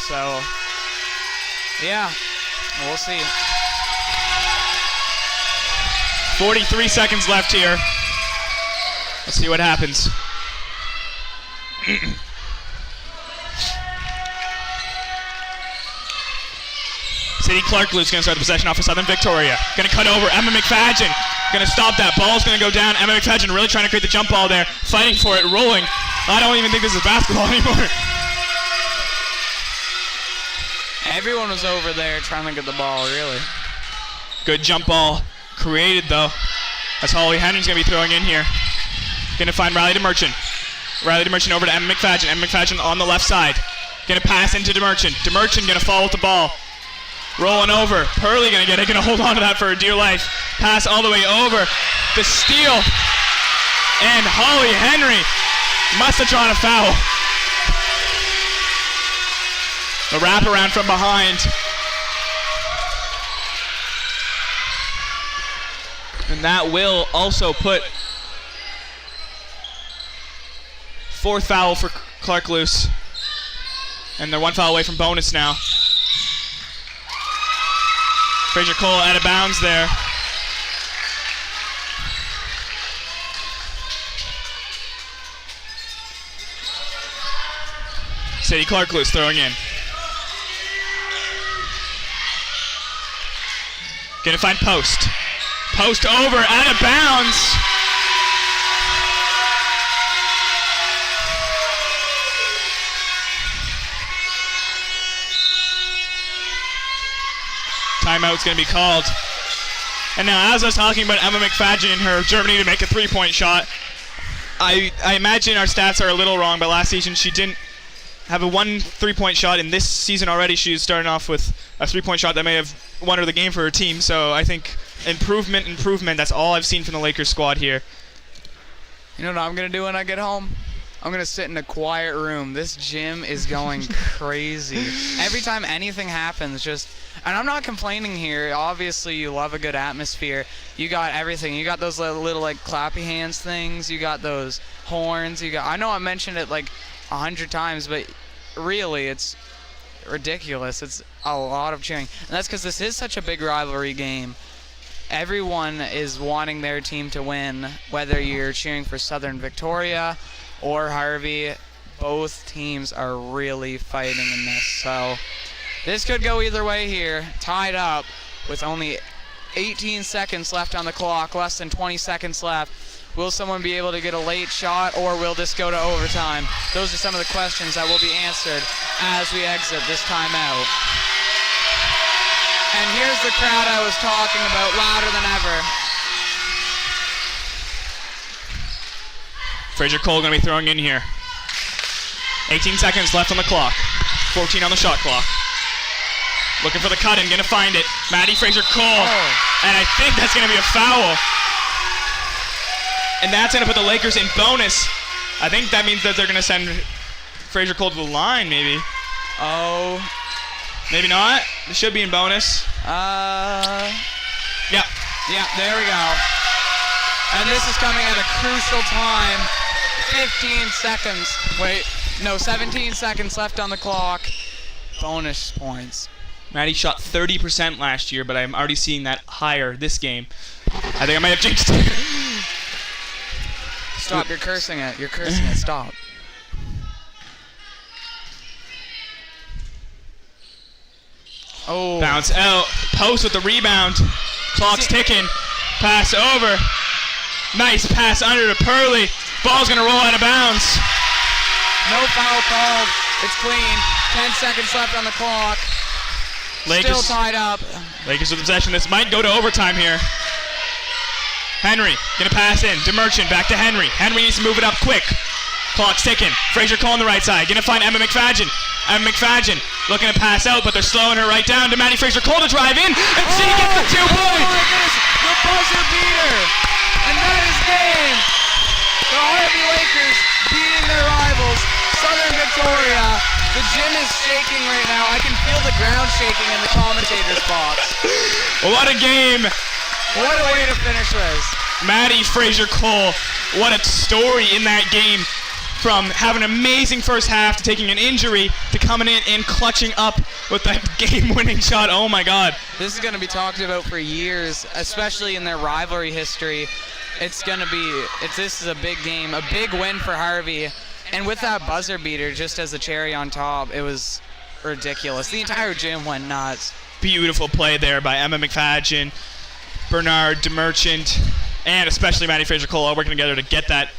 So, yeah, we'll see. 43 seconds left here. Let's see what happens. Sadie Clark-Luce going to start the possession off for Southern Victoria. Going to cut over Emma McFadgen. Going to stop that. Ball's going to go down. Emma McFadgen really trying to create the jump ball there. Fighting for it, rolling. I don't even think this is basketball anymore. Everyone was over there trying to get the ball, really. Good jump ball created, though. That's Holly Henry's going to be throwing in here. Going to find Riley DeMerchant. Riley DeMerchant over to Emma McFadgen. Emma McFadgen on the left side. Going to pass into DeMerchant. DeMerchant going to fall with the ball. Rolling over. Purley going to get it. Going to hold on to that for dear life. Pass all the way over. The steal. And Holly Henry must have drawn a foul. The wraparound from behind. And that will also put 4th foul for Clark-Luce. And they're 1 foul away from bonus now. Fraser Cole out of bounds there. Sadie Clark-Luce throwing in. Gonna find Post. Post over, out of bounds. Timeout's going to be called. And now, as I was talking about Emma McFadgen and her Germany to make a 3-point shot, I imagine our stats are a little wrong, but last season she didn't have a 1 3-point shot. In this season already, she's starting off with a 3-point shot that may have won her the game for her team. So I think improvement. That's all I've seen from the Lakers squad here. You know what I'm going to do when I get home? I'm going to sit in a quiet room. This gym is going crazy. Every time anything happens, and I'm not complaining here. Obviously, you love a good atmosphere. You got everything. You got those little like clappy hands things. You got those horns. I know I mentioned it like 100 times, but really, it's ridiculous. It's a lot of cheering. And that's because this is such a big rivalry game. everyone is wanting their team to win, whether you're cheering for Southern Victoria or Harvey. Both teams are really fighting in this. So this could go either way here. Tied up with only 18 seconds left on the clock, less than 20 seconds left. Will someone be able to get a late shot, or will this go to overtime? Those are some of the questions that will be answered as we exit this timeout. And here's the crowd I was talking about, louder than ever. Fraser Cole going to be throwing in here. 18 seconds left on the clock. 14 on the shot clock. Looking for the cut-in, going to find it. Maddie Fraser Cole. Oh. And I think that's going to be a foul. And that's going to put the Lakers in bonus. I think that means that they're going to send Fraser Cole to the line, maybe. Oh. Maybe not. It should be in bonus. Yeah. Yeah, there we go. And this is coming at a crucial time. 15 seconds. Wait, no, 17 seconds left on the clock. Bonus points. Maddie shot 30% last year, but I'm already seeing that higher this game. I think I might have jinxed it. Stop, you're cursing it. You're cursing it. Stop. Oh. Bounce out. Post with the rebound. Clock's ticking. Pass over. Nice pass under to Purley. Ball's going to roll out of bounds. No foul called. It's clean. 10 seconds left on the clock. Lakers, still tied up. Lakers with possession. This might go to overtime here. Henry gonna pass in. DeMerchant back to Henry. Henry needs to move it up quick. Clock's ticking. Fraser Cole on the right side. Gonna find Emma McFadden. Emma McFadden looking to pass out, but they're slowing her right down to Maddie Fraser Cole to drive in, and she gets the 2 points. Oh my goodness, the buzzer beater, and that is game. The Harvey Lakers beating their rivals, Southern Victoria. The gym is shaking right now. I can feel the ground shaking in the commentator's box. What a game. What a way to finish this. Maddie Fraser Cole, what a story in that game. From having an amazing first half to taking an injury to coming in and clutching up with that game-winning shot. Oh my God. This is going to be talked about for years, especially in their rivalry history. This is a big game, a big win for Harvey. And with that buzzer beater just as a cherry on top, it was ridiculous. The entire gym went nuts. Beautiful play there by Emma McFadden, Bernard DeMerchant, and especially Maddie Fraser Cole all working together to get that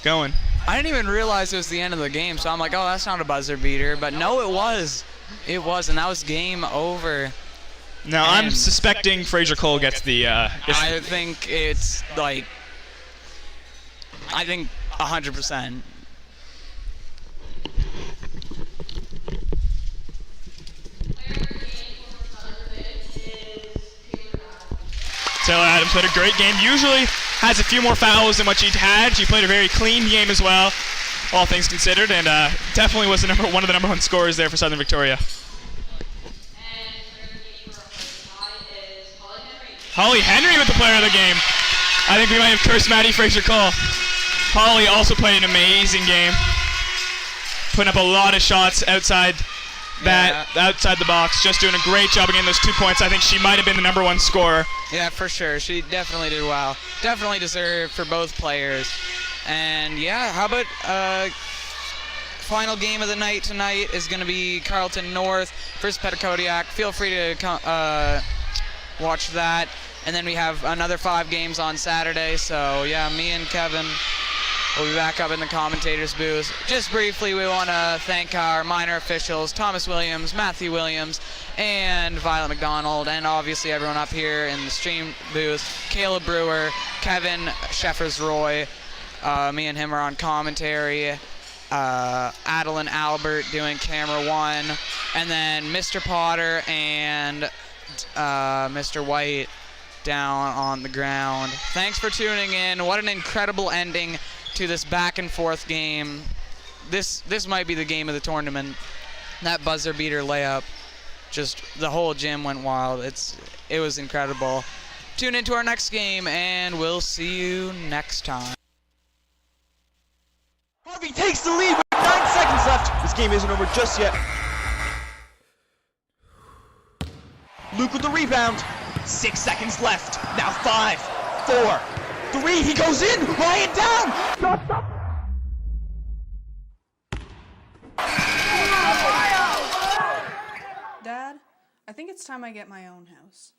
going. I didn't even realize it was the end of the game, so I'm like, oh, that's not a buzzer beater. But no, it was. It was, and that was game over. Now, I'm suspecting Fraser Cole gets the... I think it's like... I think 100%. Taylor Adams played a great game. Usually has a few more fouls than what she'd had. She played a very clean game as well, all things considered, and definitely was one of the number one scorers there for Southern Victoria. Holly Henry with the player of the game. I think we might have cursed Maddie Fraser Cole. Holly also played an amazing game, putting up a lot of shots outside the box, just doing a great job of getting those 2 points. I think she might have been the number one scorer. Yeah, for sure. She definitely did well. Definitely deserved for both players. And yeah, how about final game of the night tonight is going to be Carleton North versus Petitcodiac. Feel free to watch that. And then we have another 5 games on Saturday. So yeah, me and Kevin will be back up in the commentators booth. Just briefly, we want to thank our minor officials, Thomas Williams, Matthew Williams, and Violet McDonald, and obviously everyone up here in the stream booth, Caleb Brewer, Kevin Sheffers-Roy, me and him are on commentary, Adeline Albert doing camera 1, and then Mr. Potter and Mr. White down on the ground. Thanks for tuning in. What an incredible ending to this back and forth game. This might be the game of the tournament. That buzzer beater layup, just the whole gym went wild. It was incredible. Tune into our next game and we'll see you next time. Harvey takes the lead with 9 seconds left. This game isn't over just yet. Luke with the rebound. 6 seconds left. Now 5, 4, 3. He goes in. Ryan down. Dad, I think it's time I get my own house.